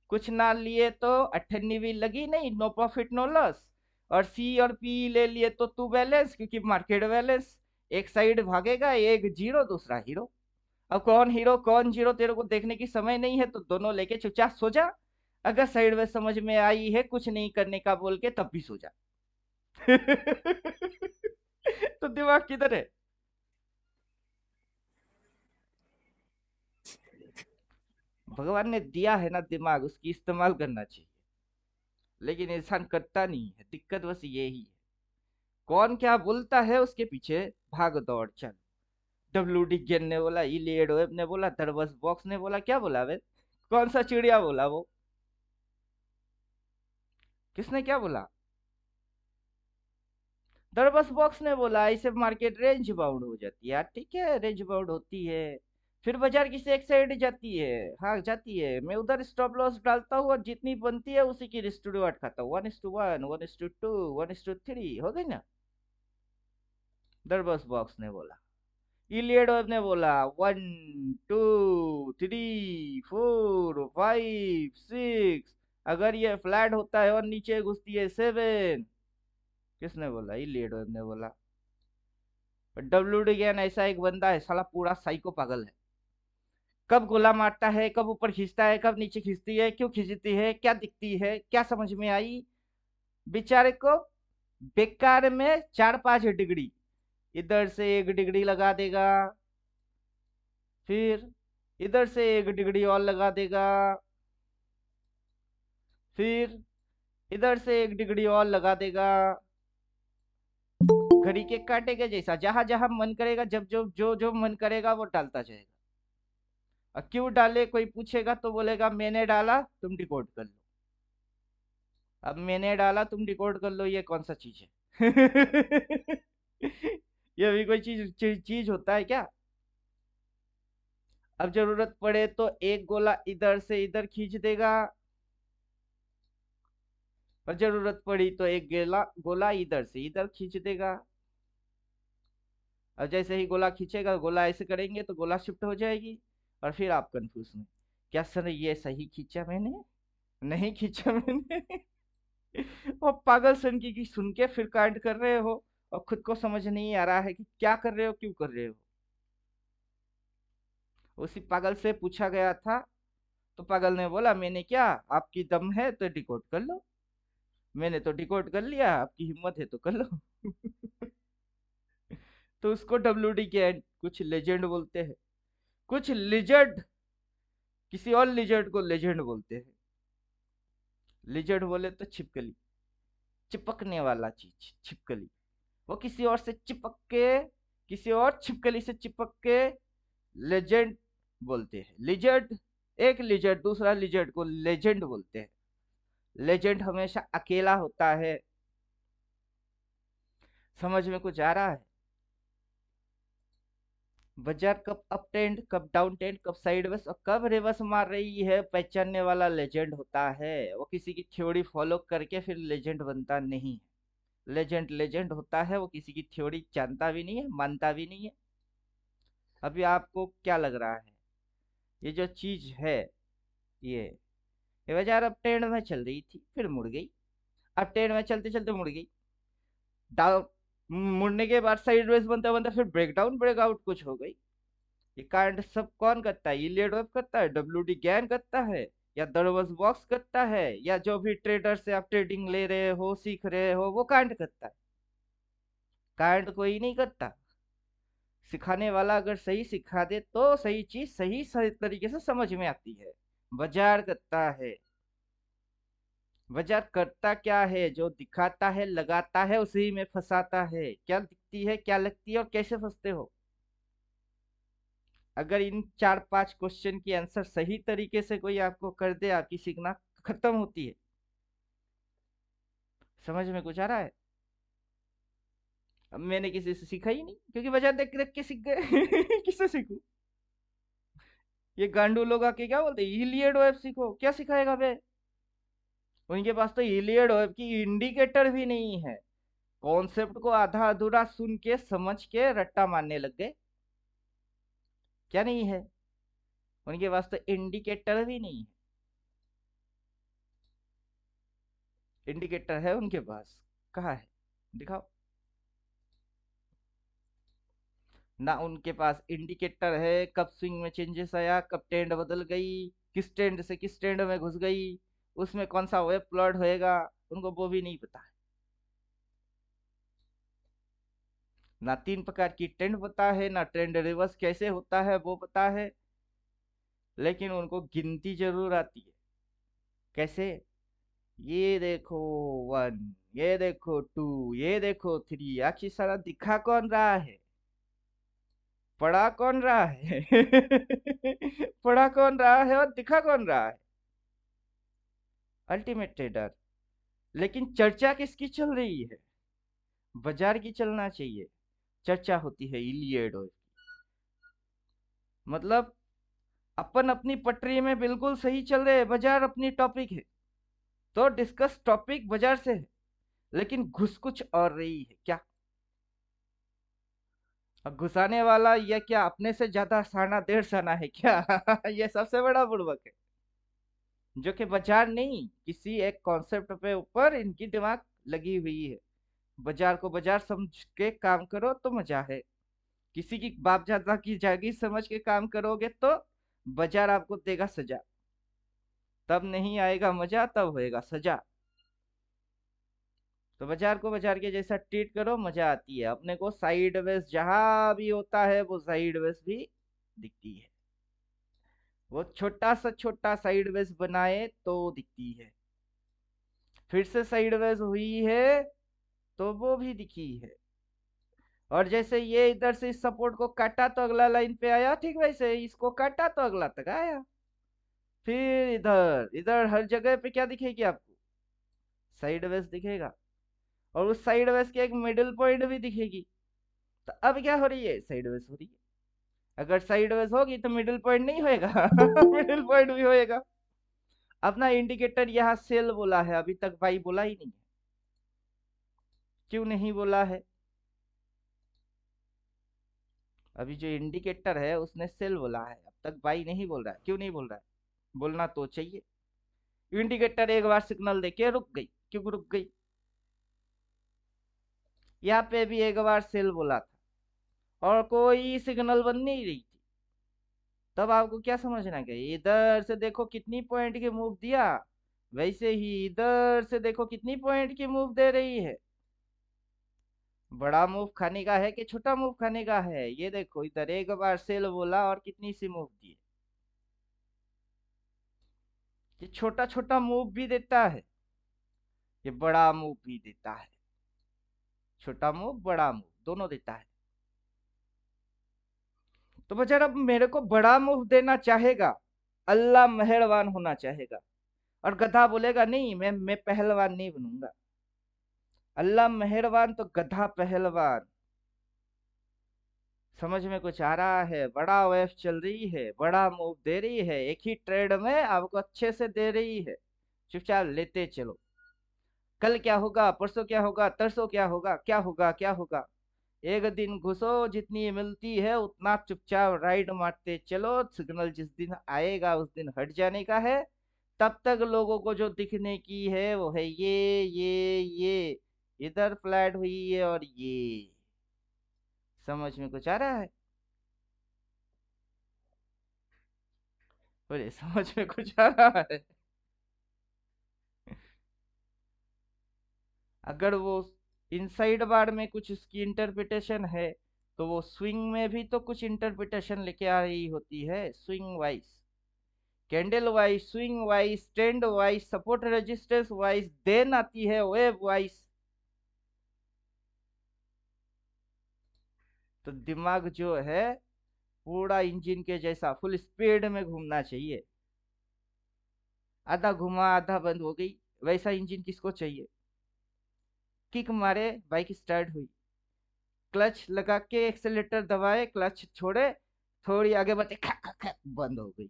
कुछ ना लिए तो अठन्नी भी लगी नहीं, नो प्रॉफिट नो लॉस। और सी और पी ले लिए तो तू बैलेंस, क्योंकि मार्केट बैलेंस। एक साइड भागेगा, एक जीरो दूसरा हीरो। अब कौन हीरो कौन जीरो तेरे को देखने की समय नहीं है, तो दोनों लेके चुपचाप सो जा। अगर साइड वेज समझ में आई है कुछ नहीं करने का बोल के, तब भी सो जा। तो दिमाग किधर है? भगवान ने दिया है ना दिमाग, उसकी इस्तेमाल करना चाहिए। लेकिन इंसान करता नहीं है, दिक्कत बस यही है। कौन क्या बोलता है उसके पीछे भाग दौड़ चल। डब्ल्यू डी गेन ने बोला, इलियड वेब ने बोला, दरबस बॉक्स ने बोला, क्या बोला वे? कौन सा चिड़िया बोला वो? किसने क्या बोला? दरबस बॉक्स ने बोला इसे मार्केट रेंज बाउंड हो जाती है। यार ठीक है, रेंज बाउंड होती है, फिर बाजार किसी एक साइड जाती है। हाँ जाती है, मैं उधर स्टॉप लॉस डालता हूँ और जितनी बनती है उसी की रिस्टूडेंट खाता हूँ। 1:1, 1:2, 1:3 हो गई ना। दरबस बॉक्स ने बोला। इलियड वेब ने बोला 1, 2, 3, 4, 5, 6। अगर ये फ्लैट होता है और नीचे घुसती है 7। किसने बोला? इलियड वेब ने बोला। डब्ल्यू डी गैन ऐसा एक बंदा है, साला पूरा साइको पागल है। कब गोला मारता है, कब ऊपर खींचता है, कब नीचे खींचती है, क्यों खींचती है, क्या दिखती है, क्या समझ में आई? बेचारे को बेकार में 4-5 डिग्री, इधर से 1 डिग्री लगा देगा, फिर इधर से 1 डिग्री और लगा देगा, फिर इधर से 1 डिग्री और लगा देगा। घड़ी के कांटे के जैसा, जहां जहां मन करेगा, जब जो जो जो मन करेगा वो डालता जाएगा। और क्यों डाले कोई पूछेगा तो बोलेगा मैंने डाला, तुम डिकोड कर लो। अब मैंने डाला तुम डिकोड कर लो, ये कौन सा चीज है? ये भी कोई चीज होता है क्या? अब जरूरत पड़े तो एक गोला इधर से इधर खींच देगा, और जरूरत पड़ी तो एक गोला गोला इधर से इधर खींच देगा। और जैसे ही गोला खींचेगा, गोला ऐसे करेंगे तो गोला शिफ्ट हो जाएगी। और फिर आप कंफ्यूज में, क्या सर ये सही खींचा मैंने, नहीं खींचा मैंने? वो पागल सन की सुन के फिर कांड कर रहे हो, और खुद को समझ नहीं आ रहा है कि क्या कर रहे हो, क्यों कर रहे हो। उसी पागल से पूछा गया था, तो पागल ने बोला मैंने क्या, आपकी दम है तो डिकोड कर लो। मैंने तो डिकोड कर लिया, आपकी हिम्मत है तो कर लो। तो उसको डब्ल्यू डी के कुछ लेजेंड बोलते हैं। कुछ लिजर्ड किसी और लिजर्ड को लेजेंड बोलते हैं। लिजर्ड बोले तो छिपकली, चिपकने वाला चीज, छिपकली। वो किसी और से चिपक के, किसी और छिपकली से चिपक के लेजेंड बोलते हैं। लिजर्ड, एक लिजर्ड दूसरा लिजर्ड को लेजेंड बोलते हैं। लेजेंड हमेशा अकेला होता है। समझ में कुछ आ रहा है? बाजार कब अप ट्रेंड, कब डाउन ट्रेंड, कब साइडवेज और कब रिवर्स मार रही है, पहचानने वाला लेजेंड होता है। वो किसी की थ्योरी फॉलो करके फिर लेजेंड बनता नहीं है। लेजेंड लेजेंड होता है, वो किसी की थ्योरी जानता भी नहीं है, मानता भी नहीं है। अभी आपको क्या लग रहा है? ये जो चीज है, ये ये बाजार अप ट्रेंड में चल रही थी, फिर मुड़ गई। अप ट्रेंड में चलते चलते मुड़ गई। डाउन मुड़ने के बाद साइडवेज बनता बनता फिर ब्रेकडाउन ब्रेकआउट कुछ हो गई। ये कांड सब कौन करता है? इलियड वेब करता है, डब्ल्यू डी गैन करता है, या दरबस बॉक्स करता है, या जो भी ट्रेडर से आप ट्रेडिंग ले रहे हो, सीख रहे हो, वो कांड करता है। कांड कोई नहीं करता। सिखाने वाला अगर सही सिखा दे तो सही चीज सही सही तरीके से समझ में आती है। बाजार करता है। बाजार करता क्या है? जो दिखाता है, लगाता है, उसी में फंसाता है। क्या दिखती है, क्या लगती है और कैसे फंसते हो? अगर इन 4-5 क्वेश्चन की आंसर सही तरीके से कोई आपको कर दे, आपकी सीखना खत्म होती है। समझ में कुछ आ रहा है? अब मैंने किसी से सीखा ही नहीं, क्योंकि बाजार देख देख के सीख गए। किससे सीखूं? ये गांडू लोग आके क्या बोलते हैं, इलियड वेब सीखो। क्या सिखाएगा बे? उनके पास तो इलियड वेब की इंडिकेटर भी नहीं है। कॉन्सेप्ट को आधा अधूरा सुन के समझ के रट्टा मारने लग गए। क्या नहीं है उनके पास? तो इंडिकेटर भी नहीं है। इंडिकेटर है उनके पास? कहाँ है? दिखाओ ना। उनके पास इंडिकेटर है कब स्विंग में चेंजेस आया, कब ट्रेंड बदल गई, किस ट्रेंड से किस ट्रेंड में घुस गई, उसमें कौन सा वेब प्लॉट होएगा, उनको वो भी नहीं पता है। ना 3 प्रकार की ट्रेंड पता है, ना ट्रेंड रिवर्स कैसे होता है वो पता है। लेकिन उनको गिनती जरूर आती है। कैसे? ये देखो 1, ये देखो 2, ये देखो 3। आखिर सारा दिखा कौन रहा है? पढ़ा कौन रहा है? पढ़ा कौन रहा है और दिखा कौन रहा है? Ultimate trader. लेकिन चर्चा किसकी चल रही है? बाजार की चलना चाहिए। चर्चा होती है इलियड की। मतलब अपन अपनी पटरी में बिल्कुल सही चल रहे हैं, बाजार अपनी टॉपिक है, तो डिस्कस टॉपिक बाजार से है। लेकिन घुस कुछ और रही है क्या? अब घुसाने वाला ये क्या अपने से ज्यादा साना डेढ़ साना है क्या? ये सबसे बड़ा बुड़बक है। जो कि बाजार नहीं, किसी एक कॉन्सेप्ट पे ऊपर इनकी दिमाग लगी हुई है। बाजार को बाजार समझ के काम करो तो मजा है। किसी की बाप दादा की जागीर समझ के काम करोगे तो बाजार आपको देगा सजा। तब नहीं आएगा मजा, तब होएगा सजा। तो बाजार को बाजार के जैसा ट्रीट करो, मजा आती है। अपने को साइडवेज जहां भी होता है वो साइडवेज भी दिखती है। वो छोटा सा छोटा साइडवेज बनाए तो दिखती है। फिर से साइडवेज हुई है तो वो भी दिखी है। और जैसे ये इधर से इस सपोर्ट को काटा तो अगला लाइन पे आया, ठीक वैसे इसको काटा तो अगला तक आया। फिर इधर इधर हर जगह पे क्या दिखेगी आपको? साइडवेज दिखेगा। और उस साइडवेज के एक मिडिल पॉइंट भी दिखेगी। तो अब क्या हो रही है? साइडवेज हो रही है। अगर साइडवेज होगी तो मिडिल पॉइंट नहीं होएगा? मिडिल पॉइंट भी होएगा। अपना इंडिकेटर यहाँ सेल बोला है, अभी तक बाई बोला ही नहीं है। क्यों नहीं बोला है? अभी जो इंडिकेटर है उसने सेल बोला है, अब तक बाई नहीं बोल रहा है। क्यों नहीं बोल रहा है? बोलना तो चाहिए। इंडिकेटर एक बार सिग्नल देके रुक गई। क्यों रुक गई? यहाँ पे भी एक बार सेल बोला था और कोई सिग्नल बन नहीं रही थी। तब आपको क्या समझना चाहिए? इधर से देखो कितनी पॉइंट की मूव दिया, वैसे ही इधर से देखो कितनी पॉइंट की मूव दे रही है। बड़ा मूव खाने का है कि छोटा मूव खाने का है? ये देखो इधर एक बार सेल बोला और कितनी सी मूव दी। ये छोटा छोटा मूव भी देता है, ये बड़ा मूव भी देता है। छोटा मूव बड़ा मूव दोनों देता है। तो बेचारा अब मेरे को बड़ा मूव देना चाहेगा, अल्लाह मेहरबान होना चाहेगा। और गधा बोलेगा नहीं, मैं पहलवान नहीं बनूंगा। अल्लाह मेहरबान तो गधा पहलवान। समझ में कुछ आ रहा है? बड़ा वेव चल रही है, बड़ा मूव दे रही है, एक ही ट्रेड में आपको अच्छे से दे रही है। चुपचाप लेते चलो। कल क्या होगा, परसों क्या होगा, तरसों क्या होगा, क्या होगा क्या होगा? एक दिन घुसो, जितनी मिलती है उतना चुपचाप राइड मारते चलो। सिग्नल जिस दिन आएगा उस दिन हट जाने का है। तब तक लोगों को जो दिखने की है वो है ये इधर फ्लैट हुई है और ये। समझ में कुछ आ रहा है? बोले समझ में कुछ आ रहा है? अगर वो इनसाइड बार में कुछ उसकी इंटरप्रिटेशन है, तो वो स्विंग में भी तो कुछ इंटरप्रिटेशन लेके आ रही होती है, swing wise. Candle wise, swing wise, trend wise, support resistance wise, then आती है वेव वाइज। तो दिमाग जो है पूरा इंजन के जैसा फुल स्पीड में घूमना चाहिए। आधा घुमा आधा बंद हो गई, वैसा इंजन किसको चाहिए? किक मारे बाइक स्टार्ट हुई, क्लच लगा के एक्सेलेटर दबाए, क्लच छोड़े, थोड़ी आगे बढ़े, खक खक खक, बंद हो गई।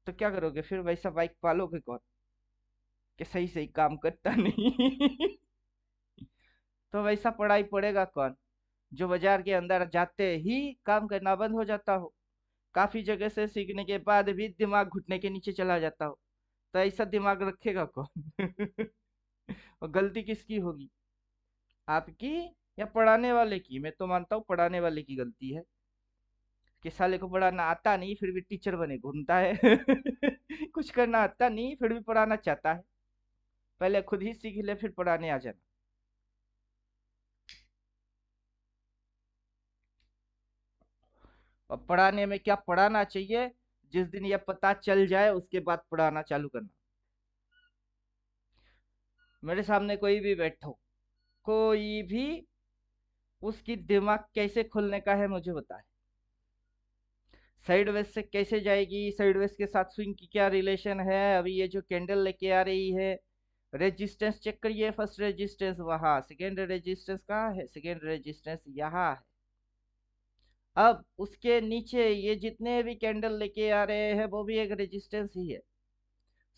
तो क्या करोगे फिर? वैसा बाइक पालोगे कौन कि सही सही काम करता नहीं? तो वैसा पढ़ाई पड़ेगा कौन जो बाजार के अंदर जाते ही काम करना बंद हो जाता हो, काफी जगह से सीखने के बाद भी दिमाग घुटने के नीचे चला जाता हो? तो ऐसा दिमाग रखेगा कौन? और गलती किसकी होगी, आपकी या पढ़ाने वाले की? मैं तो मानता हूँ पढ़ाने वाले की गलती है कि साले को पढ़ाना आता नहीं फिर भी टीचर बने घूमता है। कुछ करना आता नहीं फिर भी पढ़ाना चाहता है। पहले खुद ही सीख ले फिर पढ़ाने आ जाना। और पढ़ाने में क्या पढ़ाना चाहिए, जिस दिन यह पता चल जाए उसके बाद पढ़ाना चालू करना। मेरे सामने कोई भी बैठो, कोई भी, उसकी दिमाग कैसे खुलने का है मुझे बताए। साइड वेज से कैसे जाएगी, साइड वेज के साथ स्विंग की क्या रिलेशन है, अभी ये जो कैंडल लेके आ रही है, रेजिस्टेंस चेक करिए। फर्स्ट रेजिस्टेंस वहां, सेकेंड रेजिस्टेंस कहाँ है? सेकेंड रेजिस्टेंस यहाँ है। अब उसके नीचे ये जितने भी कैंडल लेके आ रहे हैं वो भी एक रेजिस्टेंस ही है।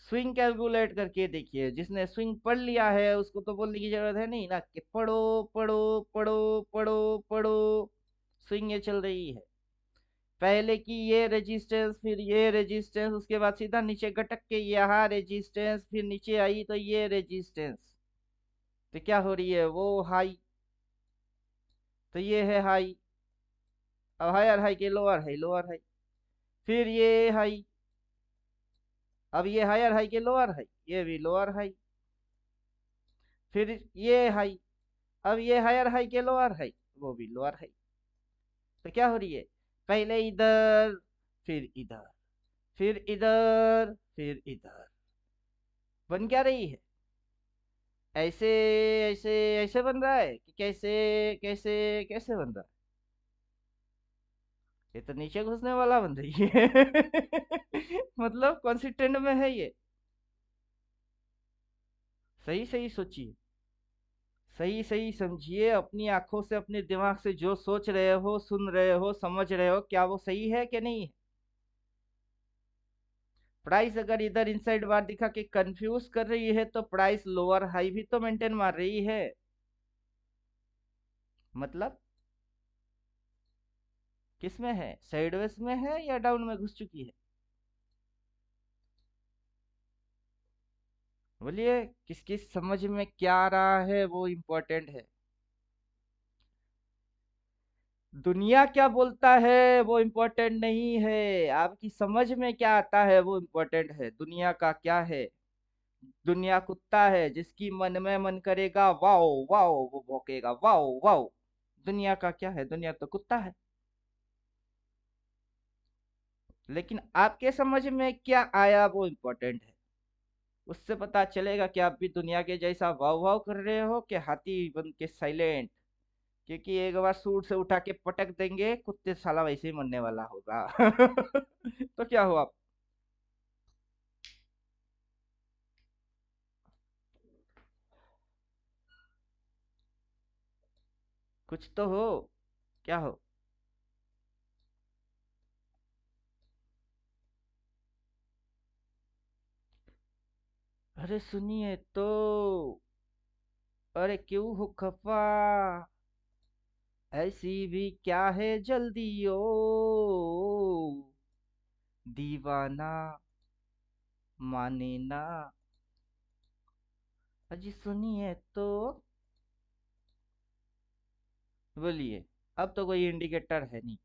स्विंग कैलकुलेट करके देखिए, जिसने स्विंग पढ़ लिया है उसको तो बोलने की जरूरत है नहीं ना कि पढ़ो पढ़ो पढ़ो पढ़ो पढ़ो। स्विंग ये चल रही है, पहले की ये रेजिस्टेंस, फिर ये रेजिस्टेंस, उसके बाद सीधा नीचे गटक के यहाँ रेजिस्टेंस, फिर नीचे आई तो ये रेजिस्टेंस। तो क्या हो रही है? वो हाई, तो ये है हाई। अब हायर हाई के लोअर हाई, लोअर हाई, फिर ये हाई, अब ये हायर हाई के लोअर हाई, ये भी लोअर हाई, फिर ये हाई, अब ये हायर हाई के लोअर हाई, वो भी लोअर हाई। तो क्या हो रही है? पहले इधर, फिर इधर, फिर इधर, फिर इधर, बन क्या रही है? ऐसे ऐसे ऐसे बन रहा है कि कैसे कैसे कैसे बन रहा है? ये तो नीचे घुसने वाला बन रही है। मतलब कौन सी ट्रेंड में है ये? सही सही सोचिए, सही सही समझिए, अपनी आंखों से अपने दिमाग से जो सोच रहे हो, सुन रहे हो, समझ रहे हो, क्या वो सही है कि नहीं है? प्राइस अगर इधर इनसाइड बार दिखा के कंफ्यूज कर रही है तो प्राइस लोअर हाई भी तो मेंटेन मार रही है। मतलब किस में है? साइडवेज में है या डाउन में घुस चुकी है? बोलिए, किस किस समझ में क्या आ रहा है वो इम्पोर्टेंट है। दुनिया क्या बोलता है वो इम्पोर्टेंट नहीं है, आपकी समझ में क्या आता है वो इम्पोर्टेंट है। दुनिया का क्या है? दुनिया कुत्ता है, जिसकी मन में मन करेगा वाओ वाओ वो भौंकेगा वाओ वाओ। दुनिया का क्या है? दुनिया तो कुत्ता है। लेकिन आपके समझ में क्या आया वो इम्पोर्टेंट है। उससे पता चलेगा कि आप भी दुनिया के जैसा वाव वाव कर रहे हो कि हाथी बन के साइलेंट। क्योंकि एक बार सूट से उठा के पटक देंगे कुत्ते, साला वैसे ही मरने वाला होगा। तो क्या हुआ? कुछ तो हो, क्या हो? अरे सुनिए तो, अरे क्यों हो खफा, ऐसी भी क्या है जल्दी ओ दीवाना, माने ना। अजी सुनिए तो, बोलिए। अब तो कोई इंडिकेटर है नहीं,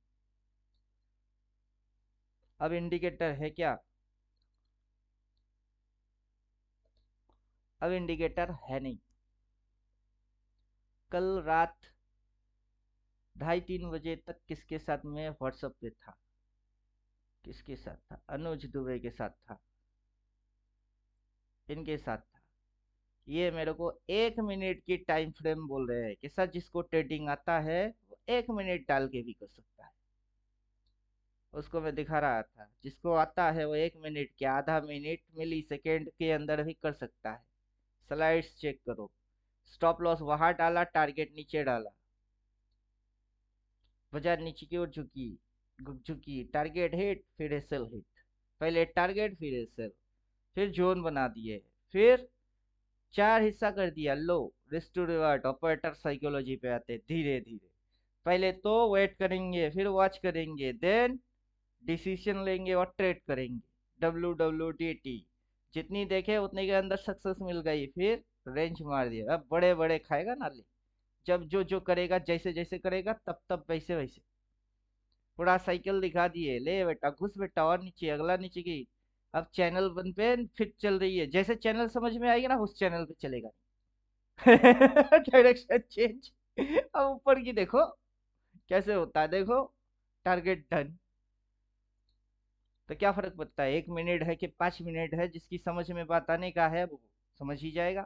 अब इंडिकेटर है क्या? अब इंडिकेटर है नहीं। कल रात 2:30-3 बजे तक किसके साथ में व्हाट्सएप पे था? किसके साथ था? अनुज दुबे के साथ था, इनके साथ था। ये मेरे को 1 मिनट की टाइम फ्रेम बोल रहे हैं कि सर जिसको ट्रेडिंग आता है वो 1 मिनट डाल के भी कर सकता है। उसको मैं दिखा रहा था, जिसको आता है वो 1 मिनट के, आधा मिनट, मिली सेकेंड के अंदर भी कर सकता है। स्लाइड्स चेक करो। स्टॉप लॉस वहां डाला, टारगेट नीचे डाला, बाजार नीचे की ओर झुकी, टारगेट हिट, फिर सेल हिट। पहले टारगेट, फिर सेल, फिर जोन बना दिए, फिर 4 हिस्सा कर दिया। लो, risk to revert, operator psychology पे आते धीरे धीरे। पहले तो वेट करेंगे, फिर वॉच करेंगे, देन डिसीजन लेंगे और ट्रेड करेंगे। WWDT जितनी देखे उतने के अंदर सक्सेस मिल गई, फिर रेंज मार दिया। अब बड़े बड़े खाएगा नाले, जब जो जो करेगा, जैसे जैसे करेगा, तब तब वैसे वैसे पूरा साइकिल दिखा दिए। ले बेटा घुस बेटा, और नीचे, अगला नीचे की। अब चैनल वन पे फिर चल रही है, जैसे चैनल समझ में आएगी ना उस चैनल पे चलेगा। Direction change. अब ऊपर की देखो कैसे होता है, देखो टारगेट डन। तो क्या फर्क पड़ता है 1 मिनट है कि 5 मिनट है? जिसकी समझ में बात आने का है वो समझ ही जाएगा।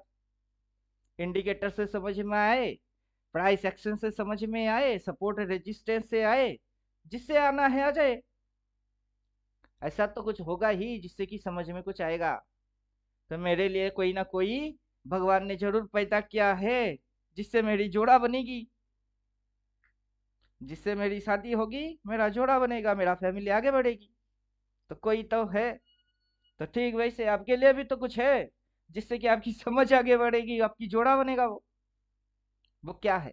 इंडिकेटर से समझ में आए, प्राइस एक्शन से समझ में आए, सपोर्ट रेजिस्टेंस से आए, जिससे आना है आ जाए। ऐसा तो कुछ होगा ही जिससे कि समझ में कुछ आएगा। तो मेरे लिए कोई ना कोई भगवान ने जरूर पैदा किया है, जिससे मेरी जोड़ा बनेगी, जिससे मेरी शादी होगी, मेरा जोड़ा बनेगा, मेरा फैमिली आगे बढ़ेगी। तो कोई तो है। तो ठीक वैसे आपके लिए भी तो कुछ है, जिससे कि आपकी समझ आगे बढ़ेगी, आपकी जोड़ा बनेगा। वो क्या है?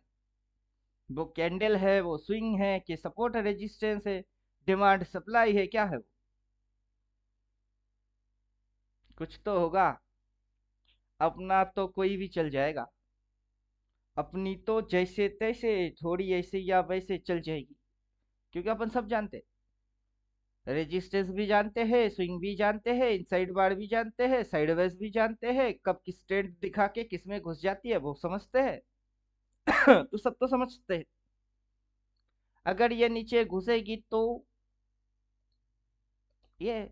वो कैंडल है, वो स्विंग है, कि सपोर्ट रेजिस्टेंस है, डिमांड सप्लाई है, क्या है वो? कुछ तो होगा। अपना तो कोई भी चल जाएगा, अपनी तो जैसे तैसे, थोड़ी ऐसे या वैसे चल जाएगी, क्योंकि अपन सब जानते हैं, रेजिस्टेंस भी जानते हैं, स्विंग भी जानते हैं, इनसाइड बार भी जानते हैं, साइडवेज भी जानते हैं, कब किस ट्रेंड दिखा के किस में घुस जाती है वो समझते हैं। तो सब तो समझते हैं। अगर ये नीचे घुसेगी तो ये,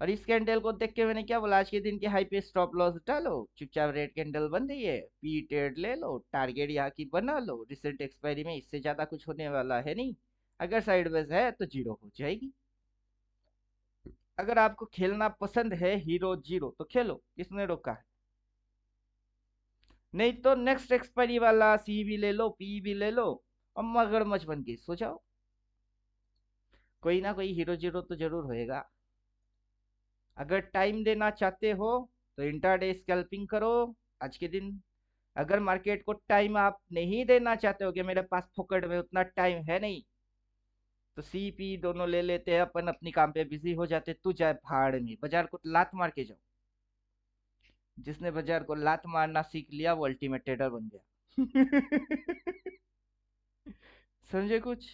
और इस कैंडल को देख के मैंने क्या बोला, आज के दिन की हाई पे स्टॉप लॉस डालो, चुपचाप रेड कैंडल बन रही है, पी ट्रेड ले लो, टारगेट यहाँ की बना लो। रिसेंट एक्सपायरी में इससे ज्यादा कुछ होने वाला है नहीं। अगर साइडवेज है तो जीरो हो जाएगी। अगर आपको खेलना पसंद है हीरो जीरो तो खेलो, किसने रोका है? नहीं तो नेक्स्ट एक्सपायरी वाला सी भी ले लो, पी भी ले लो, और मगरमच्छ बन के सो जाओ। कोई ना कोई हीरो जीरो तो जरूर होएगा। अगर टाइम देना चाहते हो तो इंट्राडे स्कैल्पिंग करो आज के दिन। अगर मार्केट को टाइम आप नहीं देना चाहते हो कि मेरे पास फोकट में उतना टाइम है नहीं, तो CP दोनों ले लेते हैं, अपन अपनी काम पे बिजी हो जाते। तू जाए भाड़ में, बाजार को लात मार के जाओ। जिसने बाजार को लात मारना सीख लिया वो अल्टीमेट ट्रेडर बन गया। समझे कुछ?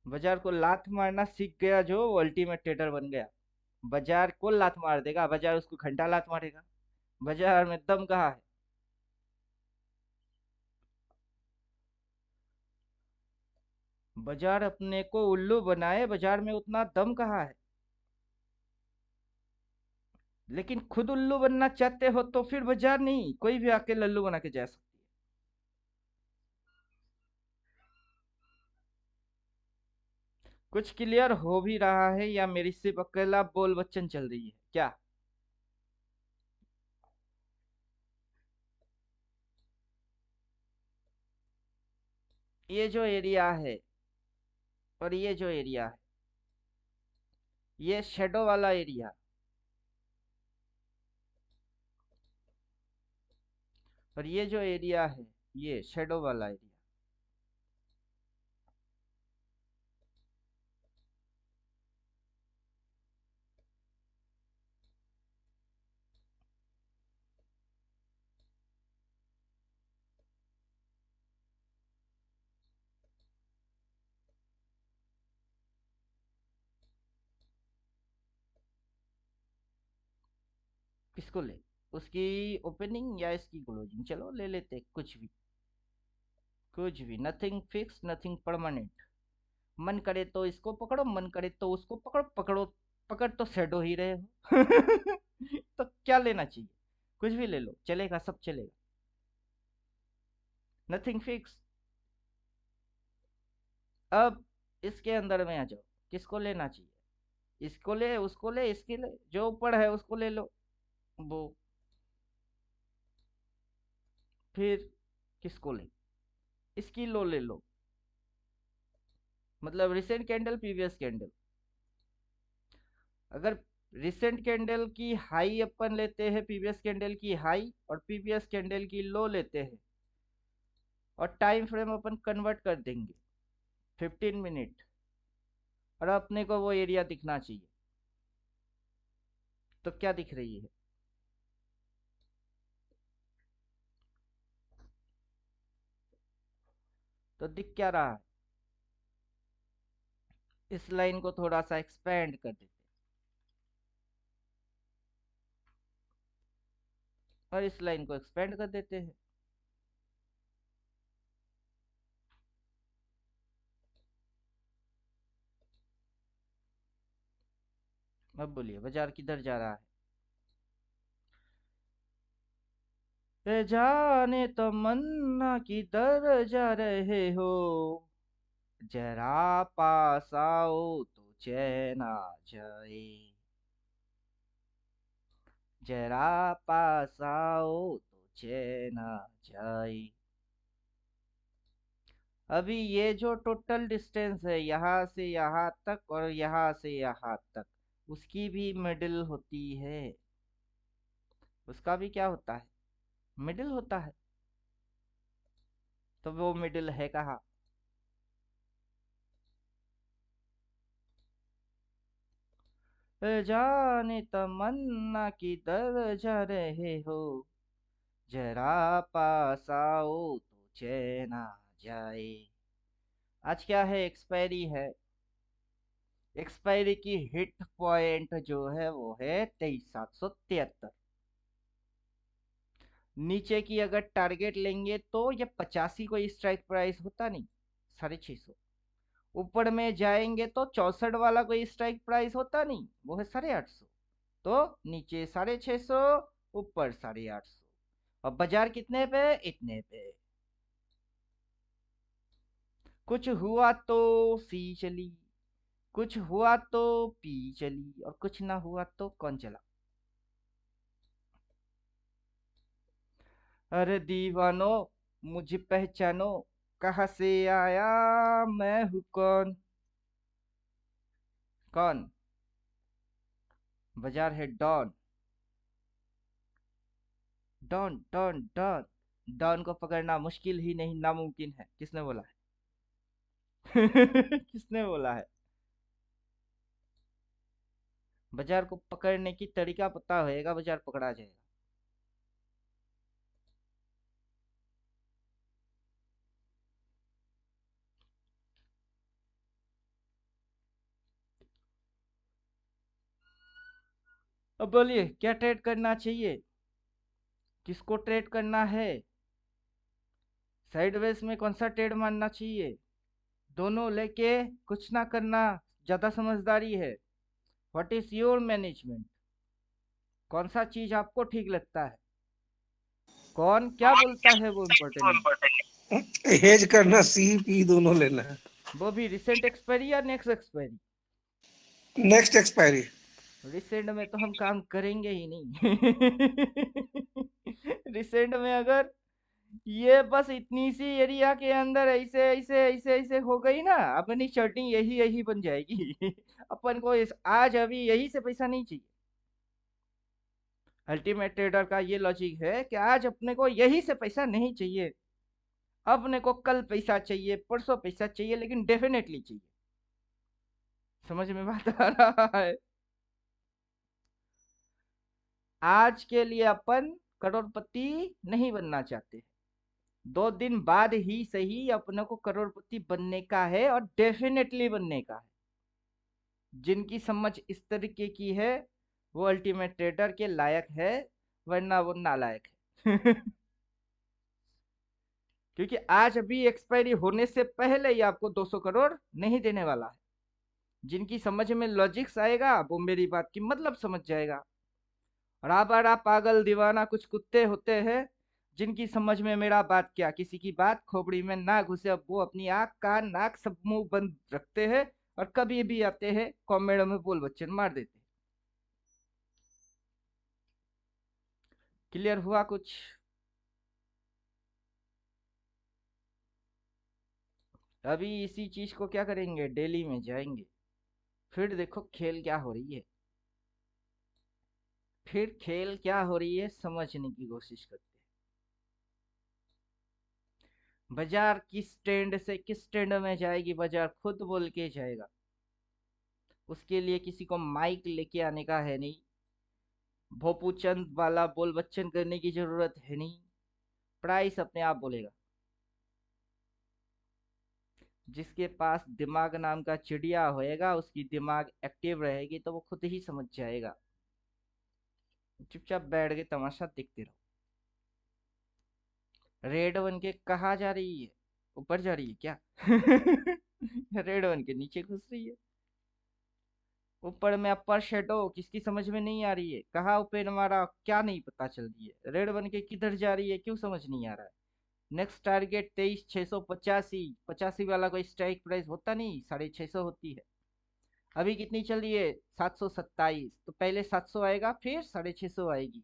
बाजार को लात मारना सीख गया जो, वो अल्टीमेट ट्रेडर बन गया। बाजार को लात मार देगा, बाजार उसको घंटा लात मारेगा। बाजार में दम कहाँ है? बाजार अपने को उल्लू बनाए, बाजार में उतना दम कहाँ है? लेकिन खुद उल्लू बनना चाहते हो तो फिर बाजार नहीं, कोई भी आके लल्लू बना के जा सकती है। कुछ क्लियर हो भी रहा है या मेरी सिर्फ अकेला बोल बच्चन चल रही है क्या? ये जो एरिया है और ये जो एरिया है, ये शेडो वाला एरिया, और ये जो एरिया है ये शेडो वाला एरिया। किसको ले? उसकी ओपनिंग या इसकी क्लोजिंग? चलो ले लेते, कुछ भी, कुछ भी, नथिंग फिक्स, नथिंग परमानेंट। मन करे तो इसको पकड़ो, मन करे तो उसको पकड़ो, पकड़ो पकड़ तो शेडो ही रहे हो। तो क्या लेना चाहिए? कुछ भी ले लो, चलेगा, सब चलेगा, नथिंग फिक्स। अब इसके अंदर में आ जाओ, किसको लेना चाहिए? इसको ले, उसको ले, इसके ले, जो ऊपर है उसको ले लो वो। फिर किसको ले? इसकी लो ले लो, मतलब रिसेंट कैंडल, प्रीवियस कैंडल। अगर रिसेंट कैंडल की हाई अपन लेते हैं, प्रीवियस कैंडल की हाई और प्रीवियस कैंडल की लो लेते हैं, और टाइम फ्रेम अपन कन्वर्ट कर देंगे 15 मिनट, और अपने को वो एरिया दिखना चाहिए, तो क्या दिख रही है? तो दिख क्या रहा है? इस लाइन को थोड़ा सा एक्सपेंड कर देते और इस लाइन को एक्सपेंड कर देते हैं। अब बोलिए बाजार किधर जा रहा है? जाने तमन्ना किधर जा रहे हो, जरा पास आओ तो चैन आ जाए, जरा पास आओ तो चैन आ जाए। अभी ये जो टोटल डिस्टेंस है यहाँ से यहाँ तक और यहाँ से यहाँ तक, उसकी भी मिडिल होती है, उसका भी क्या होता है? मिडिल होता है। तो वो मिडिल है कहाँ? जाने तमन्ना किधर जा रहे हो, जरा पास आओ तो चैन आ जाए। आज क्या है? एक्सपायरी है। एक्सपायरी की हिट पॉइंट जो है वो है 23,773। नीचे की अगर टारगेट लेंगे तो ये 85 कोई स्ट्राइक प्राइस होता नहीं, 650। ऊपर में जाएंगे तो 64 वाला कोई स्ट्राइक प्राइस होता नहीं, वो है 850। तो नीचे 650, ऊपर 850, और बाजार कितने पे? इतने पे। कुछ हुआ तो सी चली, कुछ हुआ तो पी चली, और कुछ ना हुआ तो कौन चला? अरे दीवानो मुझे पहचानो, कहाँ से आया, मैं हूँ कौन? कौन? बाजार है don. Don don don. Don को पकड़ना मुश्किल ही नहीं, नामुमकिन है। किसने बोला है? किसने बोला है? बाजार को पकड़ने की तरीका पता होएगा, बाजार पकड़ा जाएगा। अब बोलिए क्या ट्रेड करना चाहिए, किसको ट्रेड करना है, साइडवेज में कौन सा ट्रेड मारना चाहिए? दोनों लेके कुछ ना करना ज्यादा समझदारी है। What is your management? कौन सा चीज आपको ठीक लगता है, कौन क्या बोलता है वो इम्पोर्टेंट नहीं। हेज करना, सी पी दोनों लेना है। वो भी रिसेंट एक्सपायरी या next expiry? Next expiry. Recent में तो हम काम करेंगे ही नहीं। रिसेंट में अगर ये बस इतनी सी एरिया के अंदर ऐसे ऐसे ऐसे ऐसे हो गई ना, अपनी शर्टिंग यही यही बन जाएगी। अपन को आज अभी यही से पैसा नहीं चाहिए। अल्टीमेट ट्रेडर का ये लॉजिक है कि आज अपने को यही से पैसा नहीं चाहिए, अपने को कल पैसा चाहिए, परसों पैसा चाहिए, लेकिन डेफिनेटली चाहिए। समझ में बात आ रहा है? आज के लिए अपन करोड़पति नहीं बनना चाहते, 2 दिन बाद ही सही अपने को करोड़पति बनने का है, और डेफिनेटली बनने का है। जिनकी समझ इस तरीके की है वो अल्टीमेट ट्रेडर के लायक है, वरना वो नालायक है। क्योंकि आज अभी एक्सपायरी होने से पहले ही आपको 200 करोड़ नहीं देने वाला है। जिनकी समझ में लॉजिक्स आएगा वो मेरी बात की मतलब समझ जाएगा। और आवारा पागल दीवाना कुछ कुत्ते होते हैं जिनकी समझ में मेरा बात क्या, किसी की बात खोपड़ी में ना घुसे, अब वो अपनी आंख कान नाक सब मुंह बंद रखते हैं और कभी भी आते हैं कॉमेड में बोल बच्चन मार देते हैं। क्लियर हुआ कुछ? अभी इसी चीज को क्या करेंगे, दिल्ली में जाएंगे, फिर देखो खेल क्या हो रही है, फिर खेल क्या हो रही है समझने की कोशिश करते हैं। बाजार किस ट्रेंड से किस ट्रेंड में जाएगी, बाजार खुद बोल के जाएगा। उसके लिए किसी को माइक लेके आने का है नहीं, भोपू चंद वाला बोल बच्चन करने की जरूरत है नहीं, प्राइस अपने आप बोलेगा। जिसके पास दिमाग नाम का चिड़िया होएगा, उसकी दिमाग एक्टिव रहेगी तो वो खुद ही समझ जाएगा। चुपचाप बैठ के तमाशा देखते रहो। रेड वन के कहा जा रही है, ऊपर जा रही है क्या? रेड वन के नीचे घुस रही है। ऊपर में अपर शेडो किसकी समझ में नहीं आ रही है, कहाँ ओपन मारा क्या नहीं पता चल रही है। रेड वन के किधर जा रही है क्यों समझ नहीं आ रहा है। नेक्स्ट टारगेट 23,685, 85 वाला कोई स्ट्राइक प्राइस होता नहीं, 650 होती है। अभी कितनी चल रही है, 727, तो पहले 700 आएगा फिर 650 आएगी।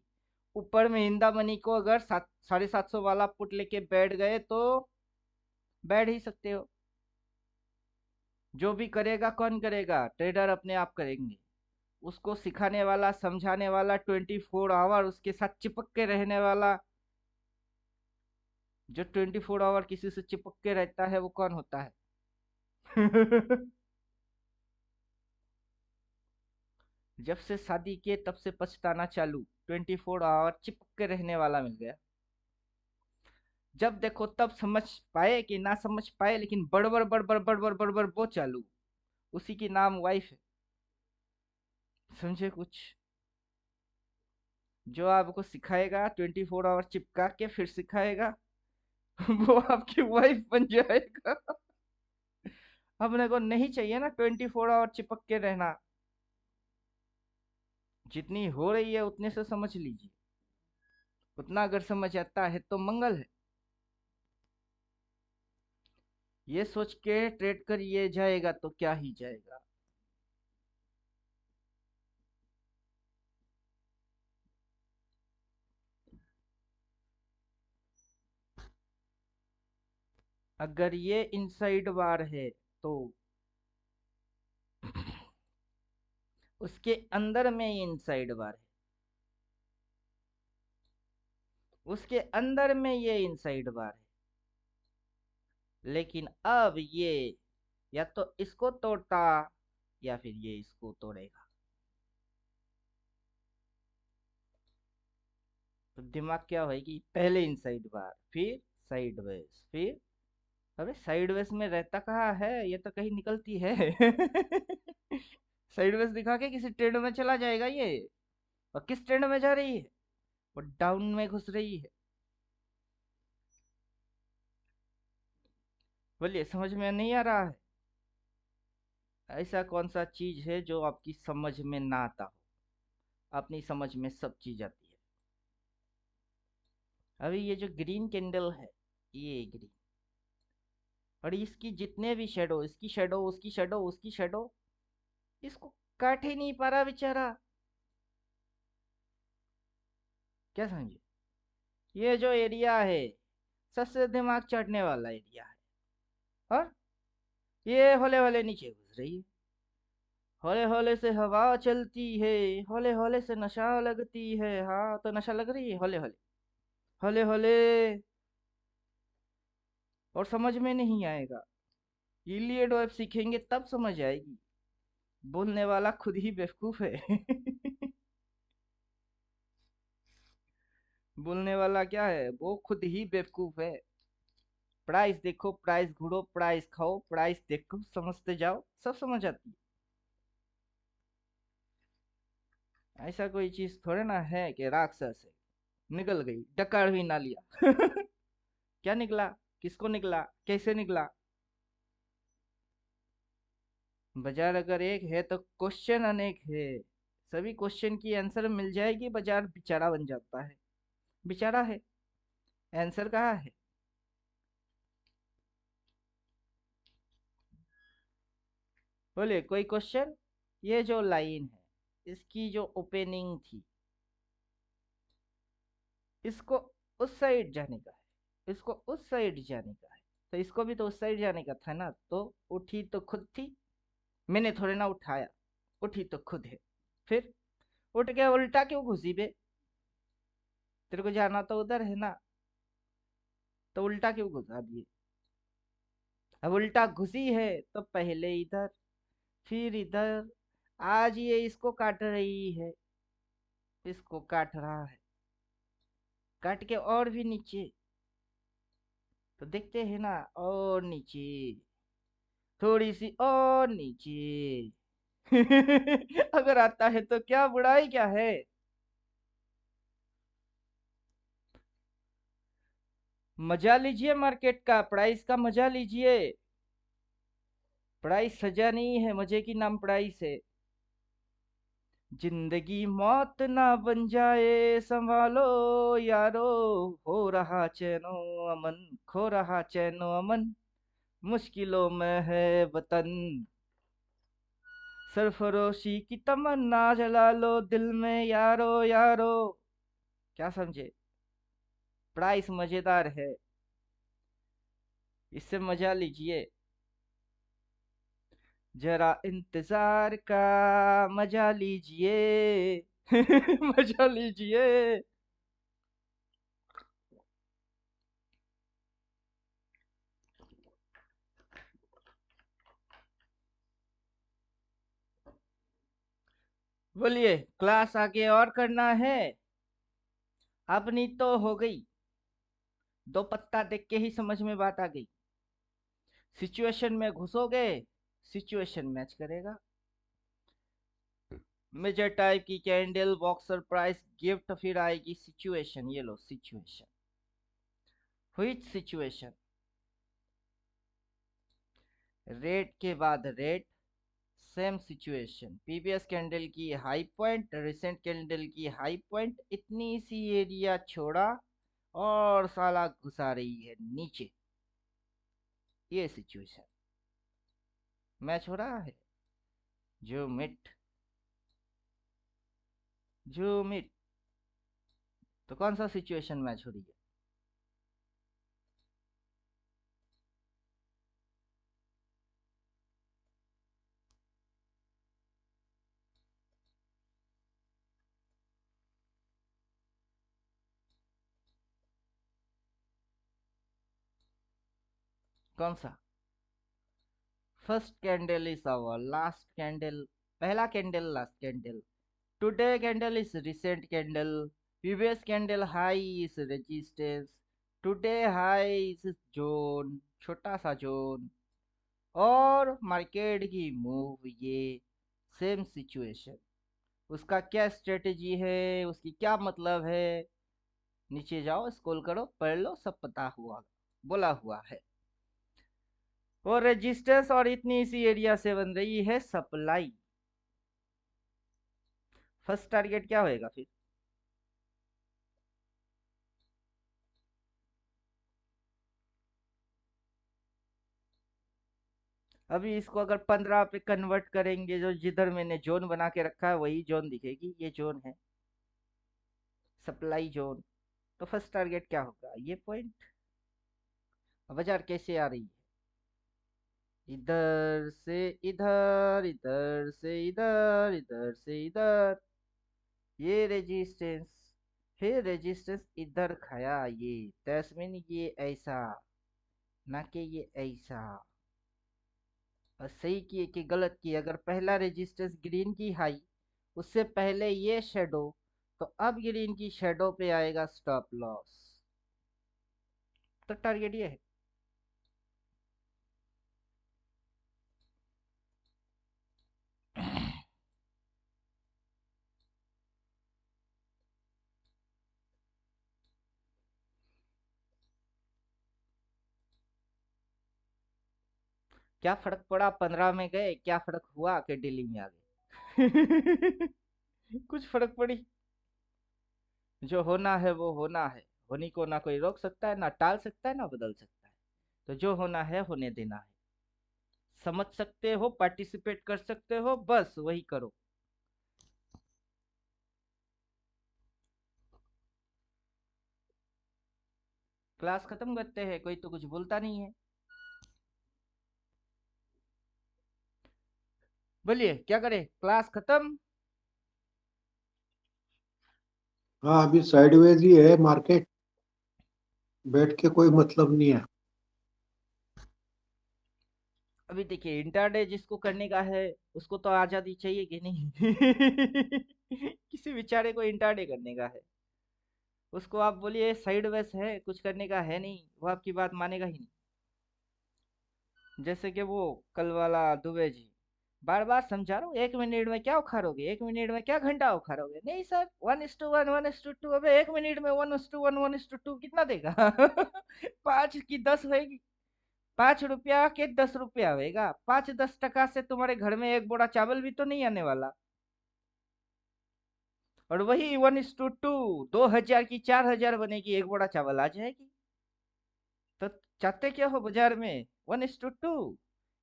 ऊपर में इंदा मनी को अगर 750 वाला पुट लेके बैठ गए तो बैठ ही सकते हो। जो भी करेगा कौन करेगा, ट्रेडर अपने आप करेंगे। उसको सिखाने वाला समझाने वाला 24 आवर उसके साथ चिपक के रहने वाला। जो 24 आवर किसी से चिपक के रहता है वो कौन होता है? जब से शादी किए तब से पछताना चालू, 24 आवर चिपक के रहने वाला मिल गया। जब देखो तब समझ पाए कि ना समझ पाए, लेकिन बड़बड़ बड़बड़ बड़बड़ बड़बड़ वो चालू, उसी की नाम वाइफ है। समझे कुछ? जो आपको सिखाएगा 24 आवर चिपका के फिर सिखाएगा, वो आपकी वाइफ बन जाएगा। अपने को नहीं चाहिए ना 24 आवर चिपक के रहना। जितनी हो रही है उतने से समझ लीजिए, उतना अगर समझ आता है तो मंगल है। ये सोच के ट्रेड करिए जाएगा तो क्या ही जाएगा। अगर ये इनसाइड बार है तो उसके अंदर में ये इनसाइड बार है, उसके अंदर में ये इनसाइड बार है। लेकिन अब ये या तो इसको तोड़ता या फिर ये इसको तोड़ेगा। तो दिमाग क्या होएगी, पहले इनसाइड बार फिर साइडवेज फिर, अबे साइडवेज में रहता कहाँ है, ये तो कहीं निकलती है। साइडवेज दिखा के किसी ट्रेंड में चला जाएगा ये। और किस ट्रेंड में जा रही है, वो डाउन में घुस रही है। बोलिए समझ में नहीं आ रहा है? ऐसा कौन सा चीज है जो आपकी समझ में ना आता हो? अपनी समझ में सब चीज आती है। अभी ये जो ग्रीन कैंडल है, ये ग्रीन, और इसकी जितने भी शेडो, इसकी शेडो उसकी शेडो उसकी शेडो, इसको काट ही नहीं पा रहा बेचारा। क्या समझे? ये जो एरिया है सबसे दिमाग चाटने वाला एरिया है। और ये हौले हौले नीचे घुस रही है, हौले हौले से हवा चलती है, हौले हौले से नशा लगती है। हाँ तो नशा लग रही है हौले हौले, हौले हौले। और समझ में नहीं आएगा, इलियड वेब सीखेंगे तब समझ आएगी। बोलने वाला खुद ही बेवकूफ है। बोलने वाला क्या है, वो खुद ही बेवकूफ है। प्राइस देखो, प्राइस घूरो, प्राइस खाओ, प्राइस देखो, समझते जाओ, सब समझ आती है। ऐसा कोई चीज थोड़े ना है कि राक्षस है। निकल गई, डकार भी ना लिया। क्या निकला, किसको निकला, कैसे निकला? बाजार अगर एक है तो क्वेश्चन अनेक है। सभी क्वेश्चन की आंसर मिल जाएगी, बाजार बेचारा बन जाता है। बेचारा है, आंसर कहाँ है? बोले कोई क्वेश्चन। ये जो लाइन है इसकी जो ओपनिंग थी, इसको उस साइड जाने का है, इसको उस साइड जाने का है, तो इसको भी तो उस साइड जाने का था ना। तो उठी तो खुद थी, मैंने थोड़े ना उठाया, उठी तो खुद है। फिर उठ के उल्टा क्यों घुसी बे? तेरे को जाना तो उधर है ना, तो उल्टा क्यों घुसा दिए? अब उल्टा घुसी है तो पहले इधर फिर इधर। आज ये इसको काट रही है, इसको काट रहा है, काट के और भी नीचे। तो देखते हैं ना, और नीचे, थोड़ी सी और नीचे। अगर आता है तो क्या बुराई क्या है? मजा लीजिए मार्केट का, प्राइस का मजा लीजिए। प्राइस सजा नहीं है, मजे की नाम प्राइस है। जिंदगी मौत ना बन जाए, संभालो यारो। हो रहा चैनो अमन, खो रहा चैनो अमन, मुश्किलों में है वतन। सरफरोशी की तमन्ना जला लो दिल में यारो यारो। क्या समझे? प्राइस मजेदार है, इससे मजा लीजिए। जरा इंतजार का मजा लीजिए। मजा लीजिए। बोलिए, क्लास आगे और करना है? अपनी तो हो गई, दो पत्ता देख के ही समझ में बात आ गई। सिचुएशन में घुसोगे, सिचुएशन मैच करेगा। मेजर टाइप की कैंडल, बॉक्सर प्राइस, गिफ्ट, फिर आएगी सिचुएशन। ये लो सिचुएशन। Which situation? रेड के बाद red, same situation. Previous candle की हाई पॉइंट, रिसेंट कैंडल की हाई पॉइंट, इतनी सी एरिया छोड़ा और साला घुसा रही है नीचे। ये सिचुएशन मैच हो रहा है। जो मिट, जो मिट। तो कौन सा सिचुएशन मैच हो रही है? कौन सा? First candle is our last candle. पहला candle, last candle. Today candle is recent candle. Previous candle high is resistance. Today high is zone, छोटा सा जोन। और मार्केट की मूव ये सेम सिचुएशन। उसका क्या स्ट्रेटेजी है, उसकी क्या मतलब है? नीचे जाओ, स्क्रॉल करो, पढ़ लो, सब पता हुआ, बोला हुआ है। वो रेजिस्टेंस और इतनी सी एरिया से बन रही है सप्लाई। फर्स्ट टारगेट क्या होएगा फिर? अभी इसको अगर 15 पे कन्वर्ट करेंगे, जो जिधर मैंने जोन बना के रखा है वही जोन दिखेगी। ये जोन है सप्लाई जोन। तो फर्स्ट टारगेट क्या होगा? ये पॉइंट। बाजार कैसे आ रही है? इधर से इधर, इधर से इधर, इधर से इधर। ये रेजिस्टेंस, फिर रेजिस्टेंस इधर खाया। ये तस्मीन ये ऐसा, ना कि ये ऐसा। और सही किए कि गलत किए? अगर पहला रेजिस्टेंस ग्रीन की हाई, उससे पहले ये शेडो, तो अब ग्रीन की शेडो पे आएगा स्टॉप लॉस। तो टारगेट ये है। क्या फर्क पड़ा, 15 में गए, क्या फर्क हुआ कि दिल्ली में आ गए। कुछ फर्क पड़ी। जो होना है वो होना है, होने को ना कोई रोक सकता है, ना टाल सकता है, ना बदल सकता है। तो जो होना है होने देना है। समझ सकते हो, पार्टिसिपेट कर सकते हो, बस वही करो। क्लास खत्म करते हैं, कोई तो कुछ बोलता नहीं है। बोलिए क्या करें, क्लास खत्म। हाँ, अभी साइडवेज ही है मार्केट, बैठ के कोई मतलब नहीं है। अभी देखिए, इंटरडे जिसको करने का है उसको तो आजादी चाहिए कि नहीं। किसी बेचारे को इंटरडे करने का है, उसको आप बोलिए साइड वेस है, कुछ करने का है नहीं, वो आपकी बात मानेगा ही नहीं। जैसे कि वो कल वाला दुबे जी, बार बार समझा रहा हूँ, 1 मिनट में क्या उखाड़ोगे, 1 मिनट में क्या घंटा उखाड़ोगे, नहीं सर 1:1 1:2। अबे 1 मिनट में 1:1 1:2 कितना देगा। 5 की 10 होएगी, 5 रुपया के 10 रुपया होएगा, 5-10 टका से तुम्हारे घर में एक बोरा चावल भी तो नहीं आने वाला। और वही 1:2, 2,000 की 4,000 बनेगी, एक बोरा चावल आ जाएगी। तो चाहते क्या हो बाजार में, 1:2।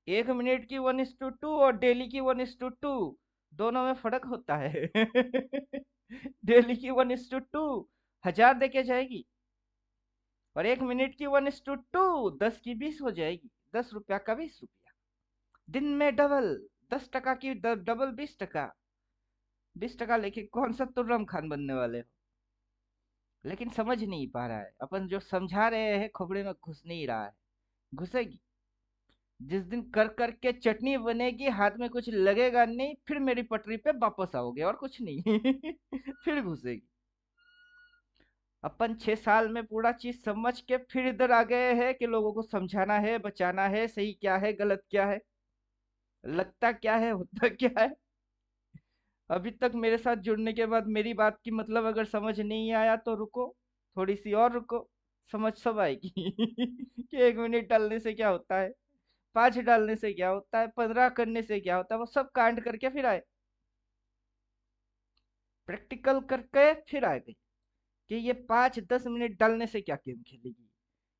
1 मिनट की 1:2 और डेली की 1:2, दोनों में फर्क होता है। डेली की 1:2 1000 दे के जाएगी, और 1 मिनट की 1:2 10 की 20 हो जाएगी, 10 रुपया का 20 रुपया। दिन में डबल, 10 टका की डबल 20 टका। 20 टका लेके कौन सा तुर्रम खान बनने वाले हो। लेकिन समझ नहीं पा रहा है, अपन जो समझा रहे हैं खोपड़े में घुस नहीं रहा है। घुसेगी जिस दिन कर कर के चटनी बनेगी, हाथ में कुछ लगेगा नहीं, फिर मेरी पटरी पे वापस आओगे और कुछ नहीं। फिर घुसेगी। अपन 6 साल में पूरा चीज समझ के फिर इधर आ गए हैं कि लोगों को समझाना है, बचाना है, सही क्या है गलत क्या है, लगता क्या है होता क्या है। अभी तक मेरे साथ जुड़ने के बाद मेरी बात की मतलब अगर समझ नहीं आया तो रुको, थोड़ी सी और रुको, समझ सब आएगी। कि 1 मिनट डालने से क्या होता है, 5 डालने से क्या होता है, 15 करने से क्या होता है, वो सब कांड करके फिर आए, प्रैक्टिकल करके फिर आ गए कि ये 5-10 मिनट डालने से क्या गेम खेलेगी,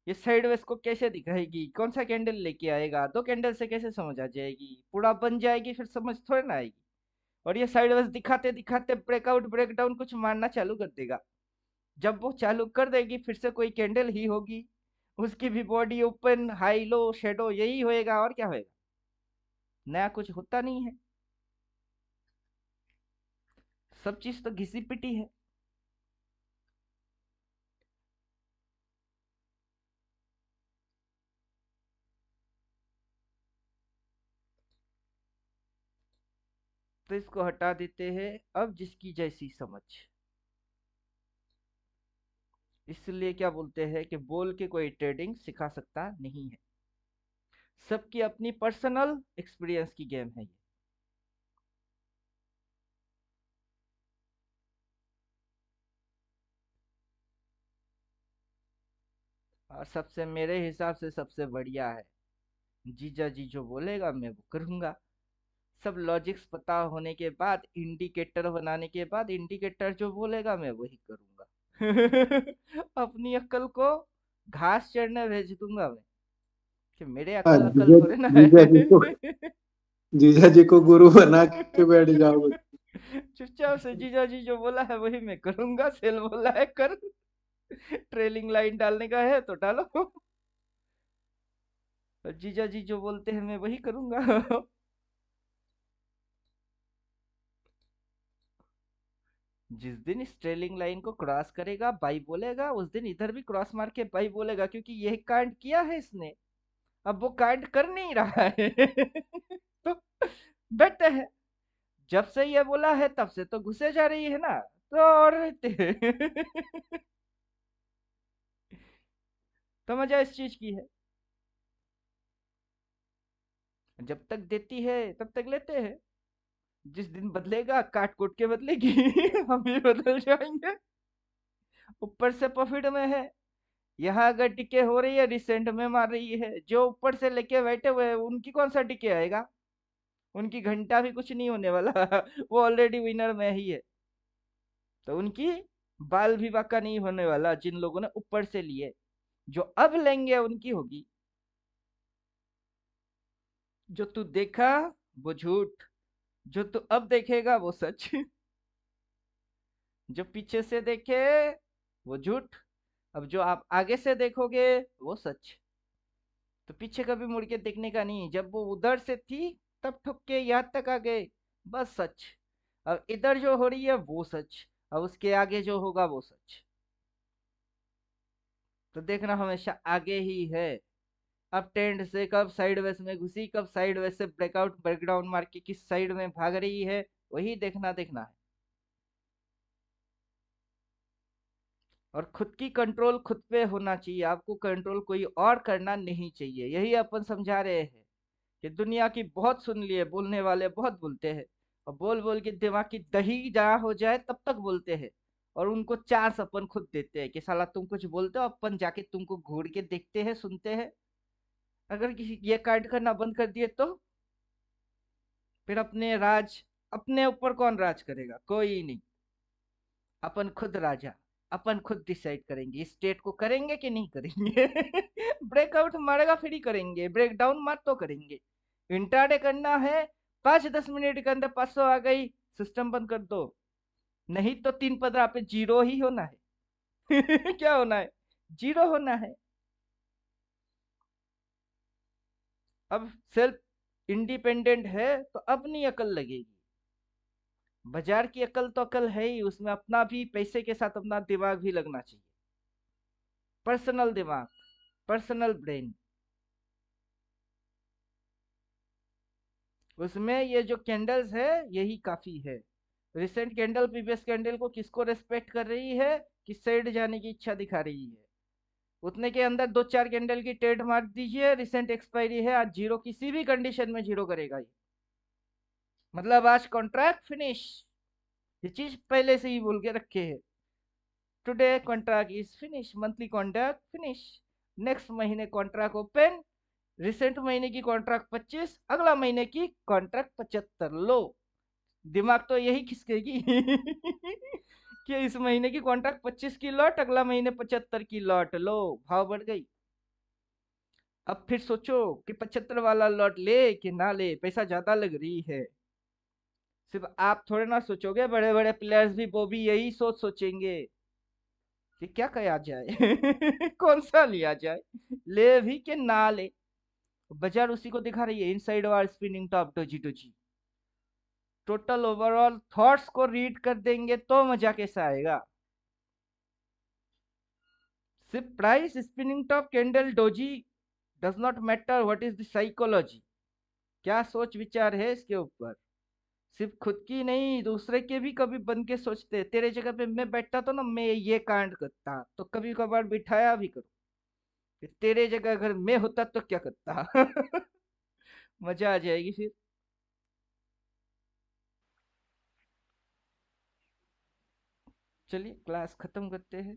ये साइडवेज को कैसे दिखाएगी, कौन सा कैंडल लेके आएगा, 2 कैंडल से कैसे समझ आ जाएगी, पूरा बन जाएगी, फिर समझ थोड़ी ना आएगी। और ये साइडवेज दिखाते दिखाते ब्रेकआउट ब्रेकडाउन कुछ मारना चालू कर देगा। जब वो चालू कर देगी फिर से कोई कैंडल ही होगी, उसकी भी body open high low shadow यही होएगा, और क्या होएगा, नया कुछ होता नहीं है। सब चीज तो घिसी पिटी है। तो इसको हटा देते हैं, अब जिसकी जैसी समझ। इसलिए क्या बोलते हैं कि बोल के कोई ट्रेडिंग सिखा सकता नहीं है, सबकी अपनी पर्सनल एक्सपीरियंस की गेम है ये। और सबसे मेरे हिसाब से सबसे बढ़िया है, जीजा जी जो बोलेगा मैं वो करूंगा। सब लॉजिक्स पता होने के बाद, इंडिकेटर बनाने के बाद, इंडिकेटर जो बोलेगा मैं वही करूंगा। अपनी अक्ल को घास चढ़ने भेज दूंगा मैं, कि मेरे हाँ, अक्ल अक्ल जीजा थोड़े ना जीजा जी को है। जीजा जी को गुरु बना के बैठ जाओगे। चुपचाप से जीजा जी जो बोला है वही मैं करूंगा, सेल बोला है कर, ट्रेलिंग लाइन डालने का है तो डालो, और जीजा जी जो बोलते हैं मैं वही करूंगा। जिस दिन इस ट्रेलिंग लाइन को क्रॉस करेगा बाई बोलेगा, उस दिन इधर भी क्रॉस मार के बाई बोलेगा, क्योंकि यही कांड किया है इसने, अब वो कांड कर नहीं रहा है। तो बेटर है, जब से ये बोला है तब से तो घुसे जा रही है ना, तो और रहते हैं। तो मजा इस चीज की है, जब तक देती है तब तक लेते हैं, जिस दिन बदलेगा काट कूट के बदलेगी। हम भी बदल जाएंगे, ऊपर से प्रॉफिट में है, यहाँ अगर डिके हो रही है रिसेंट में मार रही है, जो ऊपर से लेके बैठे हुए हैं उनकी कौन सा डिके आएगा, उनकी घंटा भी कुछ नहीं होने वाला वो ऑलरेडी विनर में ही है। तो उनकी बाल भी बाका नहीं होने वाला, जिन लोगों ने ऊपर से लिए। जो अब लेंगे उनकी होगी। जो तू देखा वो झूठ, जो तू अब देखेगा वो सच जो पीछे से देखे वो झूठ, अब जो आप आगे से देखोगे वो सच। तो पीछे कभी मुड़ के देखने का नहीं, जब वो उधर से थी तब ठुक के यहाँ तक आ गए, बस सच। अब इधर जो हो रही है वो सच, अब उसके आगे जो होगा वो सच। तो देखना हमेशा आगे ही है। अब टेंट से कब साइडवेज में घुसी, कब साइडवेज से ब्रेकआउट ब्रेकडाउन मार के किस साइड में भाग रही है, वही देखना देखना है। और खुद की कंट्रोल खुद पे होना चाहिए, आपको कंट्रोल कोई और करना नहीं चाहिए। यही अपन समझा रहे हैं कि दुनिया की बहुत सुन लिए, बोलने वाले बहुत बोलते हैं, और बोल बोल के दिमाग की दही जहाँ हो जाए तब तक बोलते हैं। और उनको चांस अपन खुद देते हैं कि साला तुम कुछ बोलते हो, अपन जाके तुमको घूर के देखते हैं, सुनते हैं। अगर किसी ये कांड करना बंद कर दिए तो फिर अपने राज, अपने ऊपर कौन राज करेगा, कोई नहीं। अपन खुद राजा, अपन खुद डिसाइड करेंगे स्टेट को करेंगे कि नहीं करेंगे ब्रेकआउट मारेगा फिर ही करेंगे, ब्रेक डाउन मार तो करेंगे। इंट्राडे करना है, 5-10 मिनट के अंदर 500 आ गई, सिस्टम बंद कर दो। नहीं तो 3-15 पे जीरो ही होना है क्या होना है, जीरो होना है। अब सेल्फ इंडिपेंडेंट है तो अपनी अकल लगेगी। बाजार की अकल तो अकल है ही, उसमें अपना भी पैसे के साथ अपना दिमाग भी लगना चाहिए। पर्सनल दिमाग, पर्सनल ब्रेन। उसमें ये जो कैंडल्स है यही काफी है। रिसेंट कैंडल प्रीवियस कैंडल को किसको रेस्पेक्ट कर रही है, किस साइड जाने की इच्छा दिखा रही है, उतने के अंदर 2-4 कैंडल की ट्रेड मार दीजिए, रिसेंट एक्सपायरी है, आज जीरो किसी भी कंडीशन में जीरो करेगा ये। मतलब आज कॉन्ट्रैक्ट फिनिश, ये चीज पहले से ही बोल के रखे है। Today contract is finish, monthly contract finish, next महीने कॉन्ट्रैक्ट ओपन, रिसेंट महीने की कॉन्ट्रैक्ट 25, अगला महीने की कॉन्ट्रैक्ट 75 लो। दिमाग तो यही खिसकेगी कि इस महीने की कॉन्ट्रैक्ट 25 की लॉट, अगला महीने 75 की लॉट लो, भाव बढ़ गई। अब फिर सोचो कि 75 वाला लॉट ले कि ना ले, पैसा ज्यादा लग रही है। सिर्फ आप थोड़े ना सोचोगे, बड़े बड़े प्लेयर्स भी वो भी यही सोचेंगे कि क्या किया जाए कौन सा लिया जाए, ले भी कि ना ले। बाजार उसी को दिखा रही है, inside bar spinning top doji doji. Total overall thoughts को रीड कर देंगे तो मजा कैसा आएगा। सिर्फ price spinning top candle doji does not matter, what is the psychology, क्या सोच विचार है इसके ऊपर। सिर्फ खुद की नहीं, दूसरे के भी कभी बन के सोचते, तेरे जगह पे मैं बैठता तो ना मैं ये कांड करता, तो कभी कभार बिठाया भी करो कि तेरे जगह अगर मैं होता तो क्या करता मजा आ जाएगी फिर। चलिए क्लास खत्म करते हैं।